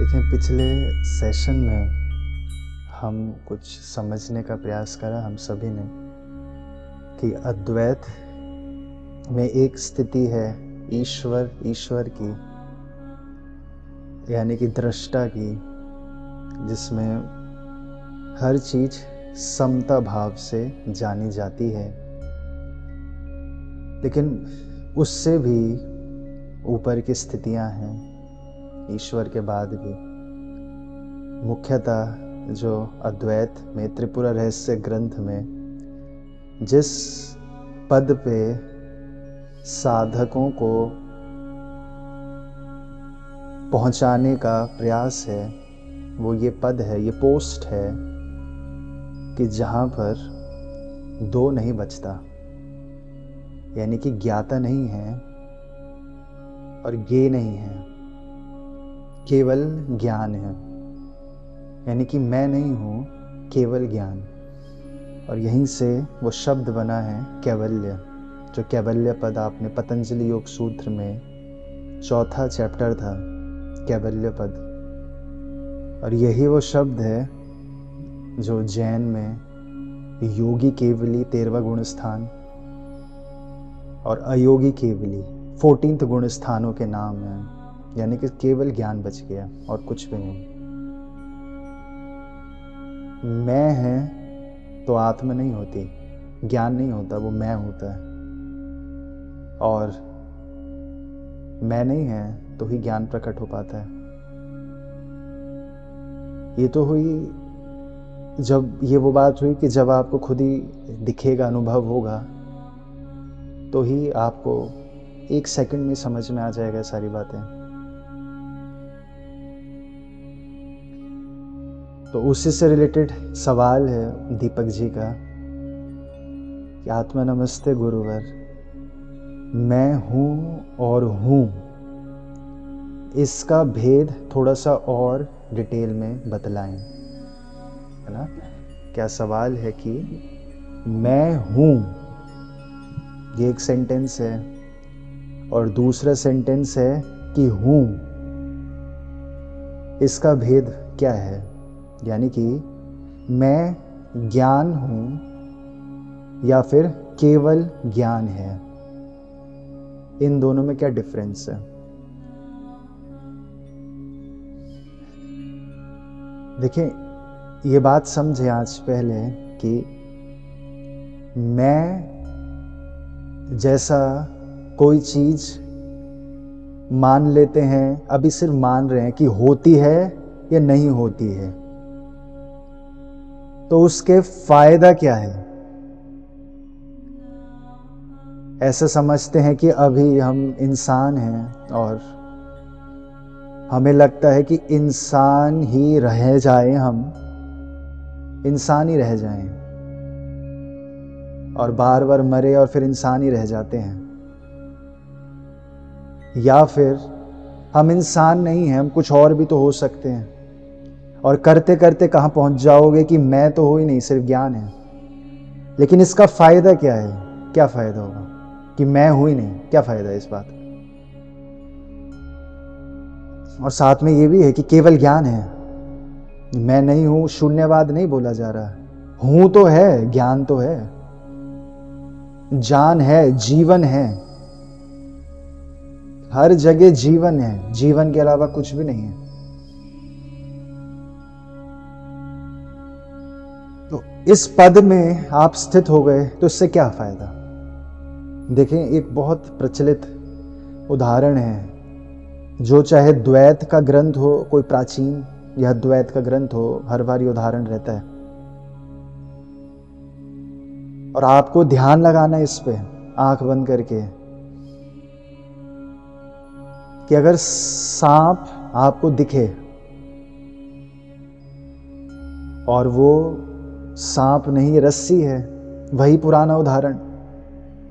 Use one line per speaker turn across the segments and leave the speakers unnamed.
देखें, पिछले सेशन में हम कुछ समझने का प्रयास करा हम सभी ने कि अद्वैत में एक स्थिति है ईश्वर की, यानी कि दृष्टा की, जिसमें हर चीज समता भाव से जानी जाती है। लेकिन उससे भी ऊपर की स्थितियां हैं ईश्वर के बाद भी। मुख्यतः जो अद्वैत में त्रिपुरा रहस्य ग्रंथ में जिस पद पे साधकों को पहुंचाने का प्रयास है, वो ये पद है, ये पोस्ट है कि जहां पर दो नहीं बचता, यानी कि ज्ञाता नहीं है और ज्ञेय नहीं है, केवल ज्ञान है। यानी कि मैं नहीं हूँ, केवल ज्ञान। और यहीं से वो शब्द बना है कैवल्य, जो कैवल्य पद आपने पतंजलि योग सूत्र में 4था चैप्टर था, कैवल्य पद। और यही वो शब्द है जो जैन में योगी केवली 13वां गुण स्थान और अयोगी केवली 14th गुण स्थानों के नाम हैं। यानी कि केवल ज्ञान बच गया और कुछ भी नहीं। मैं है तो आत्मा नहीं होती, ज्ञान नहीं होता, वो मैं होता है। और मैं नहीं है तो ही ज्ञान प्रकट हो पाता है। ये तो हुई जब ये वो बात हुई कि जब आपको खुद ही दिखेगा, अनुभव होगा, तो ही आपको 1 सेकंड में समझ में आ जाएगा सारी बातें। तो उसी से रिलेटेड सवाल है दीपक जी का कि आत्मा नमस्ते गुरुवर, मैं हूं और हूं, इसका भेद थोड़ा सा और डिटेल में बतलाएं, है ना। क्या सवाल है कि मैं हूं, ये एक सेंटेंस है, और दूसरा सेंटेंस है कि हूं, इसका भेद क्या है। यानी कि मैं ज्ञान हूं या फिर केवल ज्ञान है, इन दोनों में क्या डिफरेंस है। देखिए, ये बात समझे आज पहले कि मैं जैसा कोई चीज मान लेते हैं, अभी सिर्फ मान रहे हैं कि होती है या नहीं होती है, तो उसके फायदा क्या है। ऐसा समझते हैं कि अभी हम इंसान हैं और हमें लगता है कि इंसान ही रह जाए, हम इंसान ही रह जाएं, और बार बार मरे और फिर इंसान ही रह जाते हैं। या फिर हम इंसान नहीं हैं, हम कुछ और भी तो हो सकते हैं, और करते करते कहाँ पहुंच जाओगे कि मैं तो हो ही नहीं, सिर्फ ज्ञान है। लेकिन इसका फायदा क्या है, क्या फायदा होगा कि मैं हूं ही नहीं, क्या फायदा है इस बात। और साथ में ये भी है कि केवल ज्ञान है, मैं नहीं हूं, शून्यवाद नहीं बोला जा रहा। हूं तो है, ज्ञान तो है, जान है, जीवन है, हर जगह जीवन है, जीवन के अलावा कुछ भी नहीं है। तो इस पद में आप स्थित हो गए तो इससे क्या फायदा। देखें, एक बहुत प्रचलित उदाहरण है, जो चाहे द्वैत का ग्रंथ हो, कोई प्राचीन या द्वैत का ग्रंथ हो, हर बार ये उदाहरण रहता है। और आपको ध्यान लगाना इस पे, आंख बंद करके, कि अगर सांप आपको दिखे और वो सांप नहीं, रस्सी है, वही पुराना उदाहरण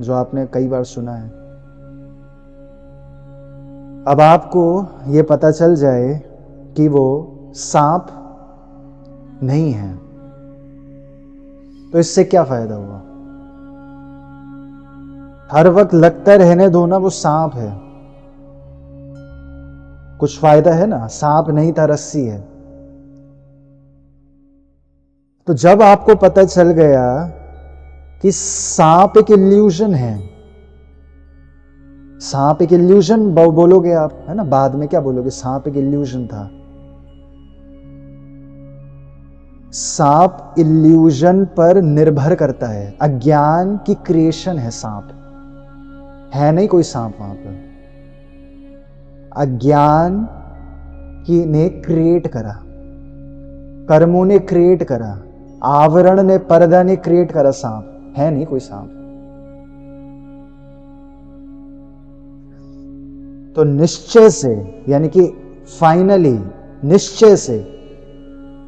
जो आपने कई बार सुना है। अब आपको ये पता चल जाए कि वो सांप नहीं है, तो इससे क्या फायदा हुआ। हर वक्त लगता रहने दो ना वो सांप है, कुछ फायदा है ना, सांप नहीं था रस्सी है। तो जब आपको पता चल गया कि सांप एक इल्यूजन है, सांप एक इल्यूजन बोलोगे आप, है ना, बाद में क्या बोलोगे, सांप एक इल्यूजन था। सांप इल्यूजन पर निर्भर करता है, अज्ञान की क्रिएशन है सांप, है नहीं कोई सांप वहां पर, अज्ञान की ने क्रिएट करा, कर्मों ने क्रिएट करा, आवरण ने, पर्दा ने क्रिएट करा सांप, है नहीं कोई सांप। तो निश्चय से, यानी कि फाइनली निश्चय से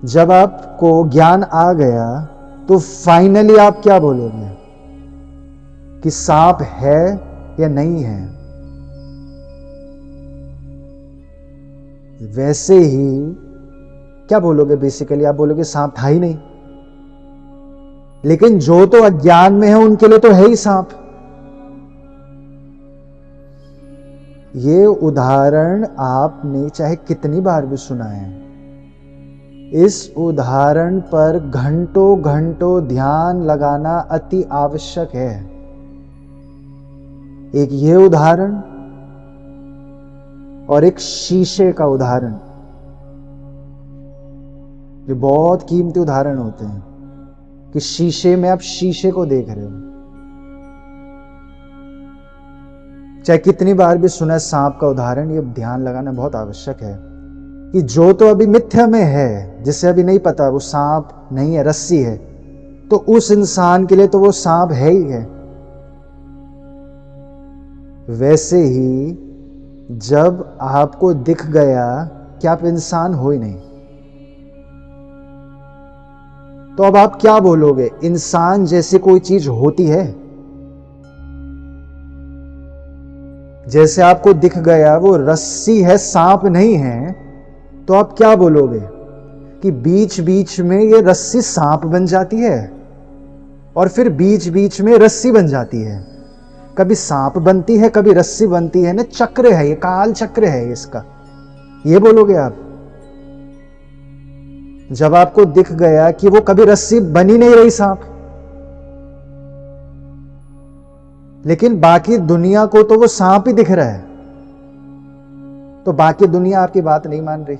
जब आपको ज्ञान आ गया तो फाइनली आप क्या बोलोगे कि सांप है या नहीं है। वैसे ही क्या बोलोगे, बेसिकली आप बोलोगे सांप था ही नहीं, लेकिन जो तो अज्ञान में है उनके लिए तो है ही सांप। ये उदाहरण आपने चाहे कितनी बार भी सुना है, इस उदाहरण पर घंटों घंटों ध्यान लगाना अति आवश्यक है। एक ये उदाहरण और एक शीशे का उदाहरण, ये बहुत कीमती उदाहरण होते हैं कि शीशे में आप शीशे को देख रहे हो। चाहे कितनी बार भी सुना सांप का उदाहरण, ये ध्यान लगाना बहुत आवश्यक है कि जो तो अभी मिथ्या में है, जिसे अभी नहीं पता वो सांप नहीं है, रस्सी है, तो उस इंसान के लिए तो वो सांप है ही है। वैसे ही जब आपको दिख गया कि आप इंसान हो ही नहीं, तो अब आप क्या बोलोगे, इंसान जैसी कोई चीज होती है? जैसे आपको दिख गया वो रस्सी है, सांप नहीं है, तो आप क्या बोलोगे कि बीच बीच में ये रस्सी सांप बन जाती है और फिर बीच बीच में रस्सी बन जाती है, कभी सांप बनती है कभी रस्सी बनती है ना, चक्र है ये, काल चक्र है इसका, ये बोलोगे आप। जब आपको दिख गया कि वो कभी रस्सी बनी नहीं रही सांप, लेकिन बाकी दुनिया को तो वो सांप ही दिख रहा है, तो बाकी दुनिया आपकी बात नहीं मान रही।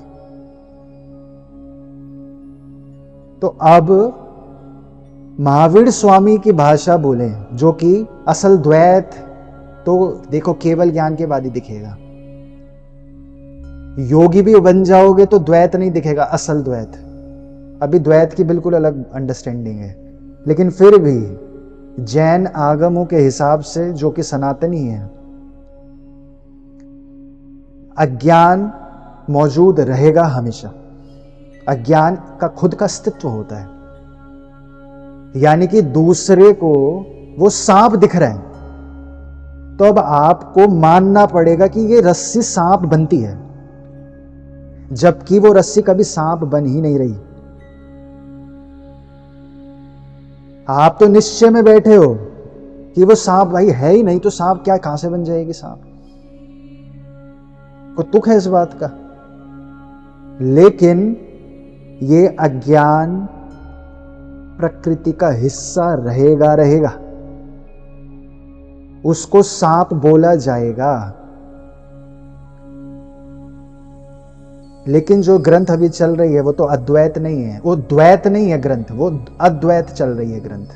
तो अब महावीर स्वामी की भाषा बोले, जो कि असल द्वैत तो देखो केवल ज्ञान के बाद ही दिखेगा, योगी भी बन जाओगे तो द्वैत नहीं दिखेगा, असल द्वैत। अभी द्वैत की बिल्कुल अलग अंडरस्टैंडिंग है, लेकिन फिर भी जैन आगमों के हिसाब से, जो कि सनातनी है, अज्ञान मौजूद रहेगा हमेशा, अज्ञान का खुद का अस्तित्व होता है, यानी कि दूसरे को वो सांप दिख रहा है, तो अब आपको मानना पड़ेगा कि ये रस्सी सांप बनती है, जबकि वो रस्सी कभी सांप बन ही नहीं रही। आप तो निश्चय में बैठे हो कि वो सांप भाई है ही नहीं, तो सांप क्या, कहां से बन जाएगी सांप, को तुक है इस बात का। लेकिन ये अज्ञान प्रकृति का हिस्सा रहेगा, उसको सांप बोला जाएगा। लेकिन जो ग्रंथ अभी चल रही है वो तो अद्वैत नहीं है, वो द्वैत नहीं है ग्रंथ, वो अद्वैत चल रही है ग्रंथ।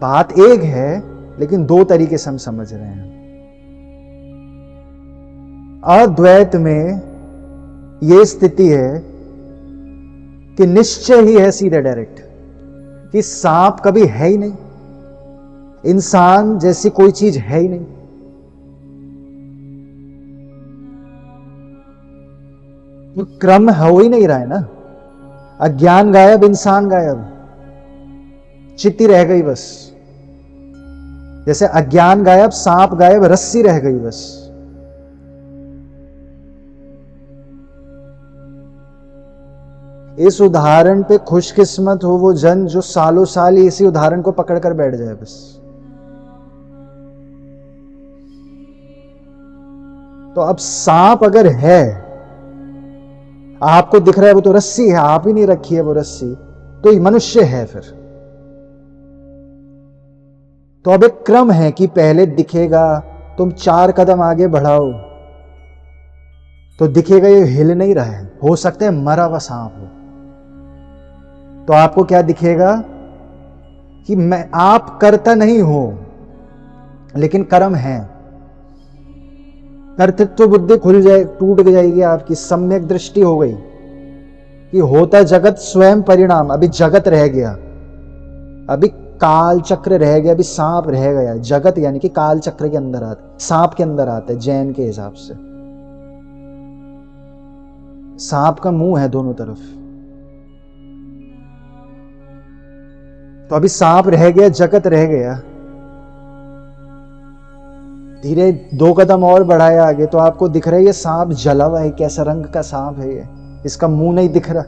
बात एक है लेकिन दो तरीके से हम समझ रहे हैं। अद्वैत में यह स्थिति है कि निश्चय ही है सीधे डायरेक्ट कि सांप कभी है ही नहीं, इंसान जैसी कोई चीज है ही नहीं। वो क्रम हो ही नहीं रहा है ना, अज्ञान गायब, इंसान गायब, चित्ती रह गई बस। जैसे अज्ञान गायब, सांप गायब, रस्सी रह गई बस। इस उदाहरण पे खुशकिस्मत हो वो जन जो सालों साल इसी उदाहरण को पकड़कर बैठ जाए। बस तो अब सांप अगर है, आपको दिख रहा है वो तो रस्सी है, आप ही नहीं रखी है वो रस्सी, तो ये मनुष्य है फिर। तो अब एक क्रम है कि पहले दिखेगा, तुम 4 कदम आगे बढ़ाओ तो दिखेगा ये हिल नहीं रहा है, हो सकता है मरा हुआ सांप हो। तो आपको क्या दिखेगा कि आप करता नहीं हो, लेकिन कर्म है। कर्तृत्व बुद्धि खुल जाए, टूट जाएगी, आपकी सम्यक दृष्टि हो गई कि होता जगत स्वयं परिणाम। अभी जगत रह गया, अभी काल चक्र रह गया, अभी सांप रह गया। जगत यानी कि काल चक्र के अंदर आता, सांप के अंदर आता है जैन के हिसाब से। सांप का मुंह है दोनों तरफ, तो अभी सांप रह गया, जगत रह गया। धीरे 2 कदम और बढ़ाया आगे तो आपको दिख रहा है ये सांप जला हुआ है, कैसा रंग का सांप है ये, इसका मुंह नहीं दिख रहा।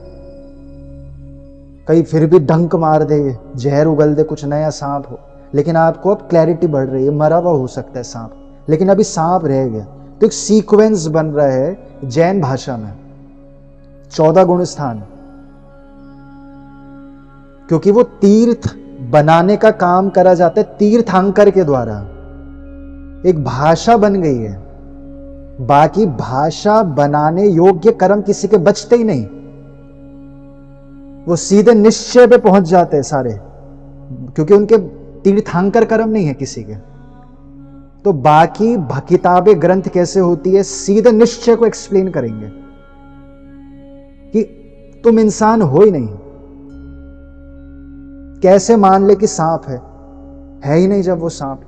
कहीं फिर भी डंक मार दे, जहर उगल दे, कुछ नया सांप हो, लेकिन आपको अब क्लैरिटी बढ़ रही है, मरा हुआ हो सकता है सांप, लेकिन अभी सांप रह गया। तो एक सीक्वेंस बन रहा है जैन भाषा में, 14 गुण स्थान, क्योंकि वो तीर्थ बनाने का काम करा जाता है तीर्थंकर के द्वारा। एक भाषा बन गई है, बाकी भाषा बनाने योग्य कर्म किसी के बचते ही नहीं, वो सीधे निश्चय पे पहुंच जाते हैं सारे, क्योंकि उनके तीर्थंकर कर्म नहीं है किसी के। तो बाकी किताबें ग्रंथ कैसे होती है, सीधे निश्चय को एक्सप्लेन करेंगे कि तुम इंसान हो ही नहीं। कैसे मान ले कि सांप है ही नहीं जब वो सांप।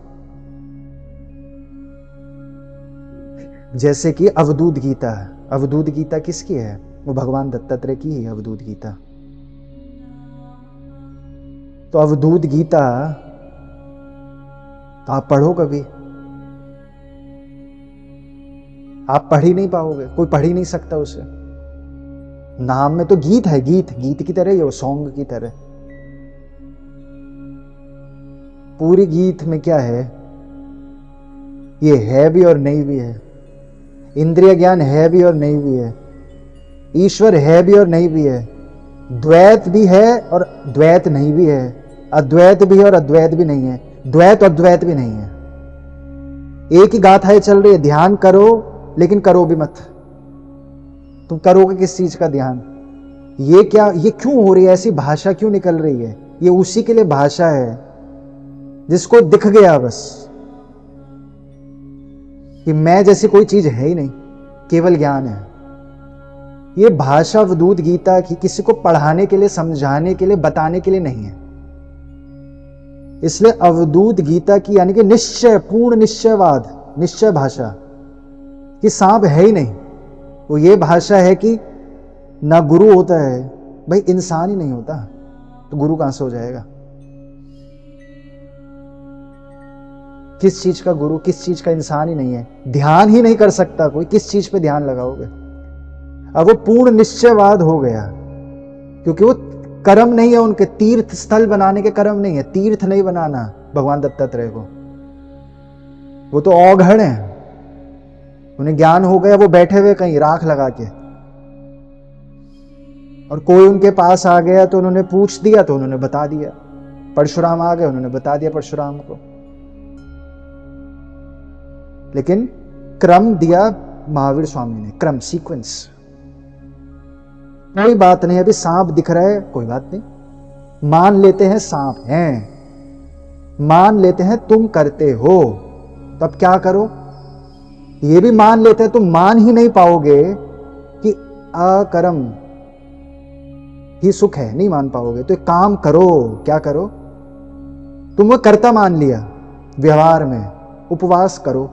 जैसे कि अवधूत गीता है, अवधूत गीता किसकी है, वो भगवान दत्तात्रेय की ही अवधूत गीता। तो अवधूत गीता तो आप पढ़ो कभी, आप पढ़ ही नहीं पाओगे, कोई पढ़ ही नहीं सकता उसे। नाम में तो गीत है, गीत गीत की तरह, ये सॉन्ग की तरह। पूरी गीत में क्या है, ये है भी और नहीं भी है, इंद्रिय ज्ञान है भी और नहीं भी है, ईश्वर है भी और नहीं भी है, द्वैत भी है और द्वैत नहीं भी है, अद्वैत भी है और अद्वैत भी नहीं है, द्वैत और द्वैत भी नहीं है। एक ही गाथाएं चल रही है, ध्यान करो लेकिन करो भी मत। तुम करोगे किस चीज का ध्यान? ये क्या, ये क्यों हो रही है, ऐसी भाषा क्यों निकल रही है? ये उसी के लिए भाषा है जिसको दिख गया बस कि मैं जैसी कोई चीज है ही नहीं, केवल ज्ञान है। ये भाषा अवधूत गीता की किसी को पढ़ाने के लिए, समझाने के लिए, बताने के लिए नहीं है। इसलिए अवधूत गीता की यानी कि निश्चय, पूर्ण निश्चयवाद, निश्चय भाषा कि सांप है ही नहीं। वो ये भाषा है कि ना गुरु होता है, भाई इंसान ही नहीं होता तो गुरु कहां से हो जाएगा? किस चीज का गुरु, किस चीज का इंसान ही नहीं है, ध्यान ही नहीं कर सकता कोई, किस चीज पे ध्यान लगाओगे? अब वो पूर्ण निश्चयवाद हो गया, क्योंकि वो कर्म नहीं है उनके, तीर्थ स्थल बनाने के कर्म नहीं है, तीर्थ नहीं बनाना भगवान दत्तात्रेय को। वो तो औघड़ है, उन्हें ज्ञान हो गया, वो बैठे हुए कहीं राख लगा के, और कोई उनके पास आ गया तो उन्होंने पूछ दिया तो उन्होंने बता दिया। परशुराम आ गए, उन्होंने बता दिया परशुराम को। लेकिन क्रम दिया महावीर स्वामी ने, क्रम, सीक्वेंस। कोई बात नहीं, अभी सांप दिख रहा है, कोई बात नहीं, मान लेते हैं सांप हैं, मान लेते हैं तुम करते हो, तब क्या करो? ये भी मान लेते हैं, तुम मान ही नहीं पाओगे कि अकर्म ही सुख है, नहीं मान पाओगे। तो एक काम करो, क्या करो? तुम वो कर्ता मान लिया, व्यवहार में उपवास करो,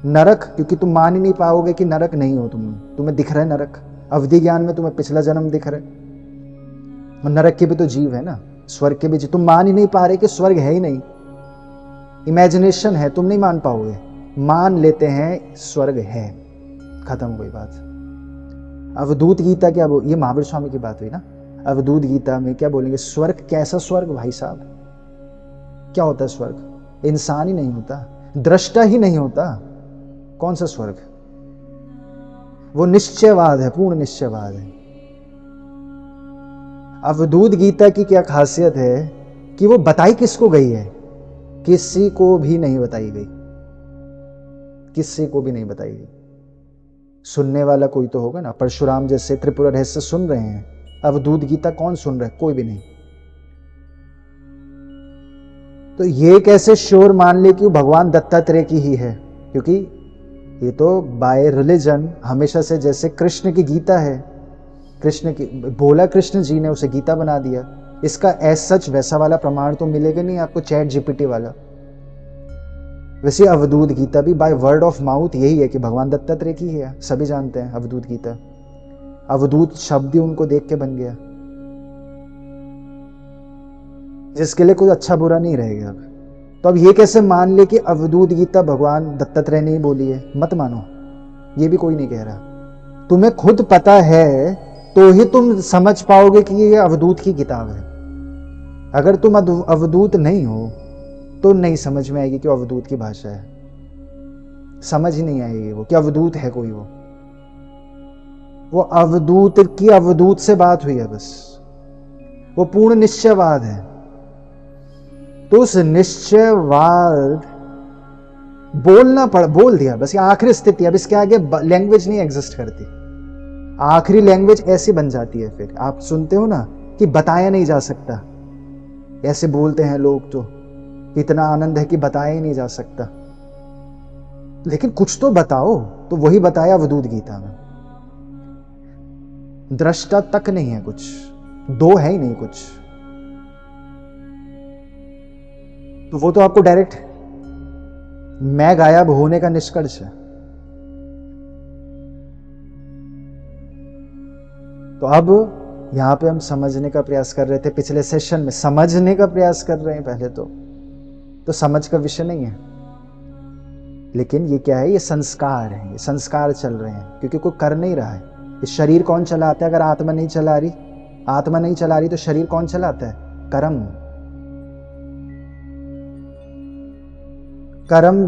नरक, क्योंकि तुम मान ही नहीं पाओगे कि नरक नहीं हो, तुम्हें दिख रहा है नरक, अवधि ज्ञान में तुम्हें पिछला जन्म दिख रहा है। नरक के भी तो जीव है ना, स्वर्ग के भी जीव, तुम मान ही नहीं पा रहे कि स्वर्ग है ही नहीं, इमेजिनेशन है, तुम नहीं मान पाओगे। मान लेते हैं स्वर्ग है, खत्म, कोई बात। अवधूत गीता क्या ये महावीर स्वामी की बात हुई ना, अवधूत गीता में क्या बोलेंगे? स्वर्ग, कैसा स्वर्ग भाई साहब? क्या होता है स्वर्ग? इंसान ही नहीं होता, दृष्टा ही नहीं होता। कौन सा स्वर्ग? वो निश्चयवाद है, पूर्ण निश्चयवाद है। अवधूत गीता की क्या खासियत है कि वो बताई किसको गई है? किसी को भी नहीं बताई गई, किसी को भी नहीं बताई गई। सुनने वाला कोई तो होगा ना। परशुराम जैसे त्रिपुरा रहस्य सुन रहे हैं, अवधूत गीता कौन सुन रहा है? कोई भी नहीं। तो ये कैसे श्योर मान ले कि वो भगवान दत्तात्रेय की ही है? क्योंकि ये तो बाय रिलीजन हमेशा से, जैसे कृष्ण की गीता है, कृष्ण की बोला, कृष्ण जी ने उसे गीता बना दिया। इसका एज सच वैसा वाला प्रमाण तो मिलेगा नहीं आपको, चैट जीपीटी वाला। वैसे अवधूत गीता भी बाय वर्ड ऑफ माउथ यही है कि भगवान दत्तात्रेय की है, सभी जानते हैं अवधूत गीता। अवधूत शब्द ही उनको देख के बन गया, जिसके लिए कोई अच्छा बुरा नहीं रहेगा अब। तो अब ये कैसे मान ले कि अवधूत गीता भगवान दत्तात्रेय ने ही बोली है? मत मानो, ये भी कोई नहीं कह रहा। तुम्हें खुद पता है तो ही तुम समझ पाओगे कि ये अवधूत की किताब है। अगर तुम अवधूत नहीं हो तो नहीं समझ में आएगी कि अवधूत की भाषा है, समझ ही नहीं आएगी वो कि अवधूत है कोई। वो अवधूत की अवधूत से बात हुई है बस। वो पूर्ण निश्चयवाद है। तो उस निश्चयवाद बोल दिया बस, ये आखिरी स्थिति। अब इसके आगे लैंग्वेज नहीं एग्जिस्ट करती। आखिरी लैंग्वेज ऐसी बन जाती है। फिर आप सुनते हो ना कि बताया नहीं जा सकता, ऐसे बोलते हैं लोग, तो इतना आनंद है कि बताया ही नहीं जा सकता। लेकिन कुछ तो बताओ। तो वही बताया अवधूत गीता में। दृष्टा तक नहीं है कुछ, दो है ही नहीं कुछ। तो वो तो आपको डायरेक्ट मैं गायब होने का निष्कर्ष है। तो अब यहां पे हम समझने का प्रयास कर रहे थे, पिछले सेशन में समझने का प्रयास कर रहे हैं। पहले तो समझ का विषय नहीं है, लेकिन ये क्या है? ये संस्कार है, ये संस्कार चल रहे हैं, क्योंकि कोई कर नहीं रहा है। ये शरीर कौन चलाता है? अगर आत्मा नहीं चला रही तो शरीर कौन चलाता है? कर्म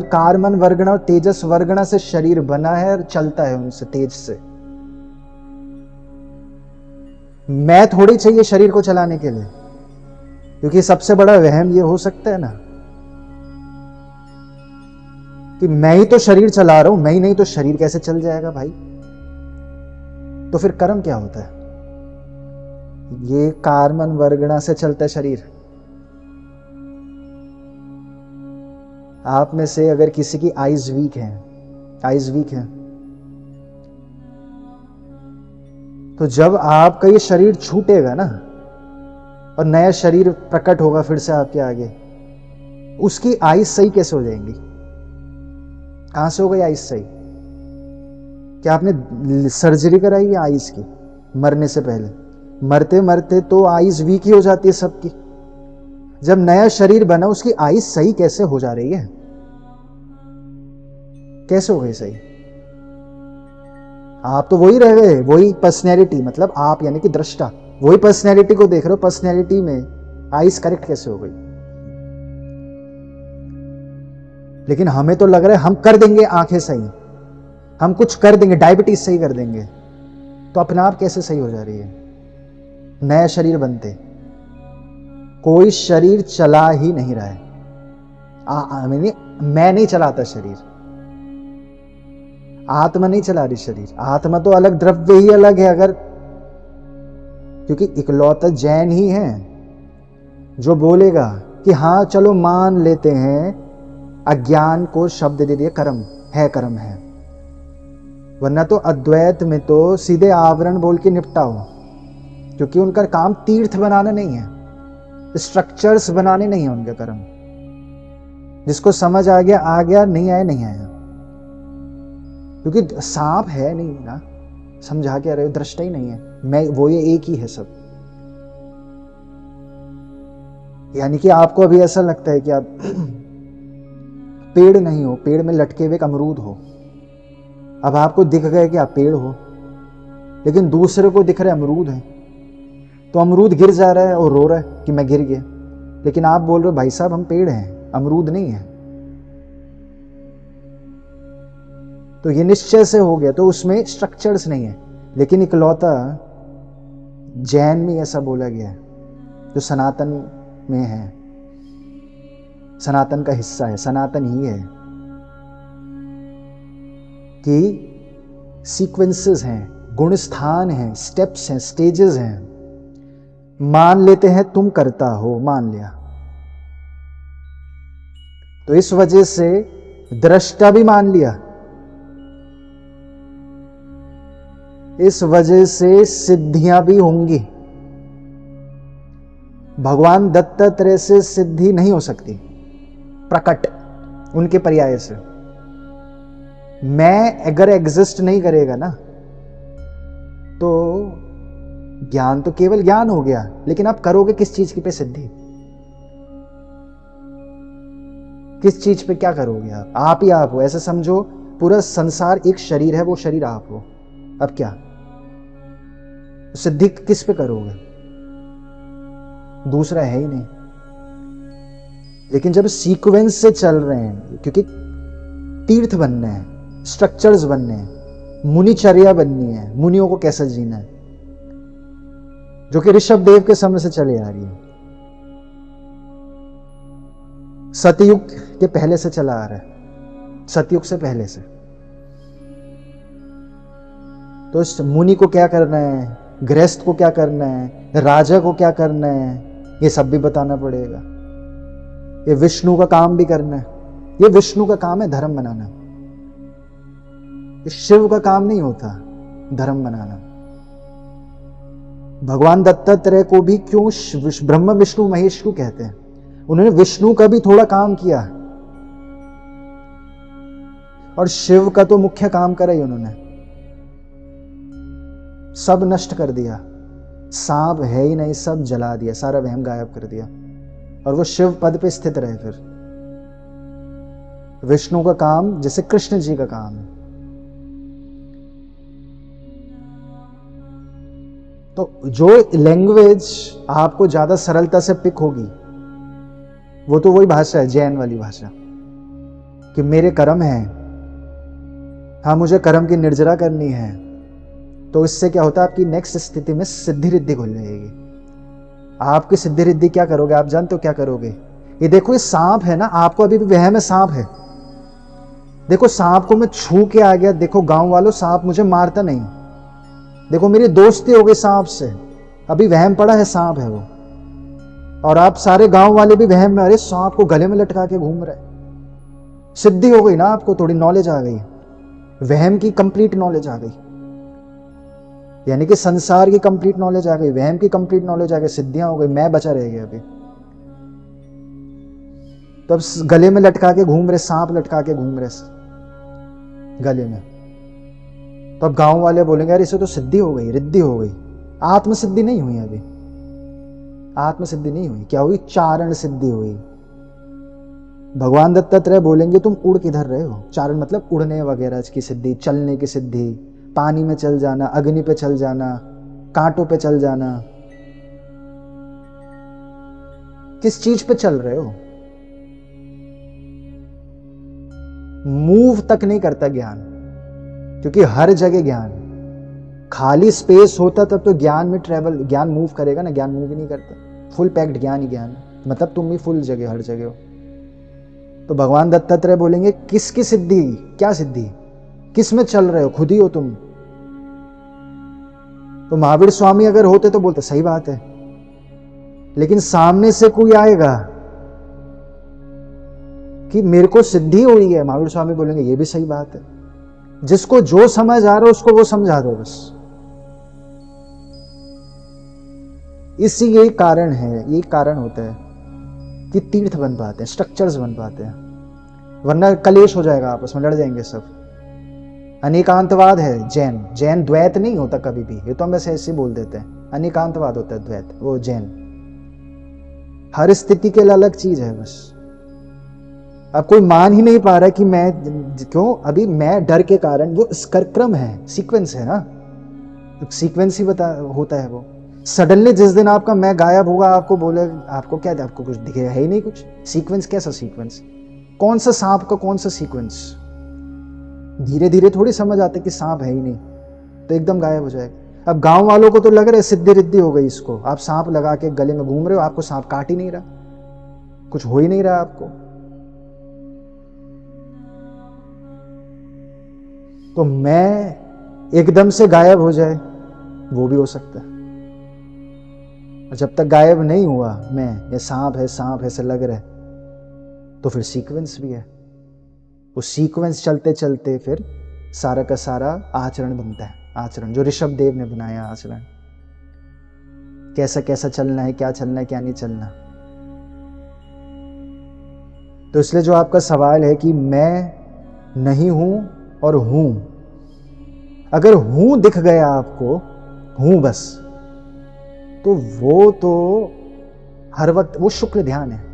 कार्मन वर्गण और तेजस वर्गण से शरीर बना है और चलता है उनसे, तेज से। मैं थोड़ी चाहिए शरीर को चलाने के लिए, क्योंकि सबसे बड़ा वहम ये हो सकता है ना कि मैं ही तो शरीर चला रहा हूं, मैं ही नहीं तो शरीर कैसे चल जाएगा भाई? तो फिर कर्म क्या होता है? ये कार्मन वर्गणा से चलता है शरीर। आप में से अगर किसी की आईज वीक है, तो जब आपका ये शरीर छूटेगा ना और नया शरीर प्रकट होगा फिर से आपके आगे, उसकी आईज सही कैसे हो जाएंगी? कहां से हो गई आईज सही? क्या आपने सर्जरी कराई है आईज की मरने से पहले? मरते मरते तो आईज वीक ही हो जाती है सबकी। जब नया शरीर बना उसकी आईज सही कैसे हो जा रही है? कैसे हो गई सही? आप तो वही रह गए, वही पर्सनैलिटी, मतलब आप यानी कि दृष्टा वही पर्सनैलिटी को देख रहे हो। पर्सनैलिटी में आईज करेक्ट कैसे हो गई? लेकिन हमें तो लग रहा है हम कर देंगे आंखें सही, हम कुछ कर देंगे, डायबिटीज सही कर देंगे। तो अपने आप कैसे सही हो जा रही है? नया शरीर बनते कोई शरीर चला ही नहीं रहा है। मैं नहीं चलाता शरीर, आत्मा नहीं चला रही शरीर। आत्मा तो अलग, द्रव्य ही अलग है। अगर क्योंकि इकलौता जैन ही है जो बोलेगा कि हाँ चलो मान लेते हैं, अज्ञान को शब्द दे दिए, कर्म है। वरना तो अद्वैत में तो सीधे आवरण बोल के निपटाओ, क्योंकि उनका काम तीर्थ बनाना नहीं है, स्ट्रक्चर्स बनाने नहीं है उनका कर्म। जिसको समझ आ गया, नहीं आया। क्योंकि सांप है नहीं ना, समझा क्या रहे हो? दृष्टा ही नहीं है, मैं वो ये एक ही है सब। यानी कि आपको अभी ऐसा लगता है कि आप पेड़ नहीं हो, पेड़ में लटके हुए एक अमरूद हो। अब आपको दिख गया कि आप पेड़ हो, लेकिन दूसरे को दिख रहा है अमरूद है, तो अमरूद गिर जा रहा है और रो रहा है कि मैं गिर गया। लेकिन आप बोल रहे हो भाई साहब हम पेड़ हैं, अमरूद नहीं है। तो ये निश्चय से हो गया, तो उसमें स्ट्रक्चर्स नहीं है। लेकिन इकलौता जैन में ऐसा बोला गया है जो सनातन में है, सनातन का हिस्सा है, सनातन ही है, कि सीक्वेंसेस हैं, गुण स्थान हैं, स्टेप्स हैं, स्टेजेस हैं। मान लेते हैं तुम करता हो, मान लिया, तो इस वजह से दृष्टा भी मान लिया, इस वजह से सिद्धियां भी होंगी। भगवान दत्तात्रेय से सिद्धि नहीं हो सकती प्रकट, उनके पर्याय से। मैं अगर एग्जिस्ट नहीं करेगा ना, तो ज्ञान तो केवल ज्ञान हो गया, लेकिन आप करोगे किस चीज की पे सिद्धि? किस चीज पे क्या करोगे आप ही आप हो। ऐसे समझो पूरा संसार एक शरीर है, वो शरीर आप हो। अब क्या सिद्धि किस पे करोगे? दूसरा है ही नहीं। लेकिन जब सीक्वेंस से चल रहे हैं, क्योंकि तीर्थ बनने हैं, स्ट्रक्चर्स बनने हैं, मुनिचर्या बननी है, मुनियों को कैसे जीना है, जो कि ऋषभ देव के समय से चले आ रही है, सतयुग के पहले से चला आ रहा है, सतयुग से पहले से। तो इस मुनि को क्या करना है, गृहस्थ को क्या करना है, राजा को क्या करना है, ये सब भी बताना पड़ेगा। ये विष्णु का काम भी करना है। ये विष्णु का काम है धर्म बनाना, ये शिव का काम नहीं होता धर्म बनाना। भगवान दत्तात्रेय को भी क्यों ब्रह्मा विष्णु महेश क्यों कहते हैं? उन्होंने विष्णु का भी थोड़ा काम किया, और शिव का तो मुख्य काम करा ही उन्होंने, सब नष्ट कर दिया। सांप है ही नहीं, सब जला दिया, सारा वहम गायब कर दिया, और वो शिव पद पे स्थित रहे। फिर विष्णु का काम जैसे कृष्ण जी का काम है। तो जो लैंग्वेज आपको ज्यादा सरलता से पिक होगी, वो तो वही भाषा है, जैन वाली भाषा, कि मेरे कर्म हैं, हाँ मुझे कर्म की निर्जरा करनी है। तो इससे क्या होता है, आपकी नेक्स्ट स्थिति में सिद्धि रिद्धि खुल जाएगी। आपकी सिद्धि रिद्धि क्या करोगे, आप जानते हो क्या करोगे? ये देखो, ये सांप है ना, आपको अभी भी वहम में सांप है। देखो सांप को मैं छू के आ गया, देखो गांव वालों सांप मुझे मारता नहीं, देखो मेरी दोस्ती हो गई सांप से, अभी वहम पड़ा है सांप है वो। और आप सारे गांव वाले भी वहम में, अरे सांप को गले में लटका के घूम रहे। सिद्धि हो गई ना, आपको थोड़ी नॉलेज आ गई, वहम की कंप्लीट नॉलेज आ गई, यानी कि संसार की कंप्लीट नॉलेज आ गई, वहम की कंप्लीट नॉलेज आ गई, सिद्धियां हो गई, मैं बचा रह गया अभी। तो अब गले में लटका के घूम रहे, सांप लटका के घूम रहे गले में, तो अब गांव वाले बोलेंगे यार इसे तो सिद्धि हो गई, रिद्धि हो गई। आत्मसिद्धि नहीं हुई अभी, आत्मसिद्धि नहीं हुई। क्या हुई? चारण सिद्धि हुई। भगवान दत्तात्रेय बोलेंगे तुम उड़ किधर रहे हो? चारण मतलब उड़ने वगैरह की सिद्धि, चलने की सिद्धि, पानी में चल जाना, अग्नि पे चल जाना, कांटों पे चल जाना। किस चीज पे चल रहे हो? मूव तक नहीं करता ज्ञान, क्योंकि हर जगह ज्ञान, खाली स्पेस होता तब तो ज्ञान में ट्रेवल, ज्ञान मूव करेगा ना, ज्ञान मूव ही नहीं करता। फुल पैक्ड ज्ञान ही ज्ञान, मतलब तुम भी फुल जगह, हर जगह हो। तो भगवान दत्तात्रेय बोलेंगे किसकी सिद्धि, क्या सिद्धि, किस में चल रहे हो? खुद ही हो तुम। तो महावीर स्वामी अगर होते तो बोलते सही बात है, लेकिन सामने से कोई आएगा कि मेरे को सिद्धि हुई है, महावीर स्वामी बोलेंगे ये भी सही बात है। जिसको जो समझ आ रहा है उसको वो समझा दो बस। इसी यही कारण है, यही कारण होता है कि तीर्थ बन पाते हैं, स्ट्रक्चर्स बन पाते हैं, वरना कलेश हो जाएगा, आपस में लड़ जाएंगे सब। अनेकांतवाद है जैन, जैन द्वैत नहीं होता कभी भी, ये तो हम ऐसे बोल देते हैं, अनेकांतवाद होता है द्वैत, वो जैन। हर स्थिति के लिए अलग चीज है बस। अब कोई मान ही नहीं पा रहा कि मैं क्यों, अभी मैं डर के कारण, वो क्रम है, सीक्वेंस है ना, सीक्वेंस ही होता है वो। सडनली जिस दिन आपका मैं गायब होगा, आपको बोले, आपको क्या, आपको कुछ दिखेगा, है ही नहीं कुछ। सीक्वेंस कैसा सीक्वेंस? कौन सा सांप का कौन सा सीक्वेंस? धीरे धीरे थोड़ी समझ आते कि सांप है ही नहीं, तो एकदम गायब हो जाएगा। अब गांव वालों को तो लग रहा है सिद्धि रिद्धि हो गई इसको, आप सांप लगा के गले में घूम रहे हो, आपको सांप काट ही नहीं रहा, कुछ हो ही नहीं रहा आपको। तो मैं एकदम से गायब हो जाए वो भी हो सकता है, और जब तक गायब नहीं हुआ मैं, ये सांप है ऐसा लग रहा है, तो फिर सीक्वेंस भी है। उस सीक्वेंस चलते चलते फिर सारा का सारा आचरण बनता है। आचरण जो ऋषभ देव ने बनाया, आचरण कैसा कैसा चलना है, क्या चलना है क्या नहीं चलना। तो इसलिए जो आपका सवाल है कि मैं नहीं हूं और हूं, अगर हूं दिख गया आपको, हूं बस, तो वो तो हर वक्त, वो शुक्र ध्यान है,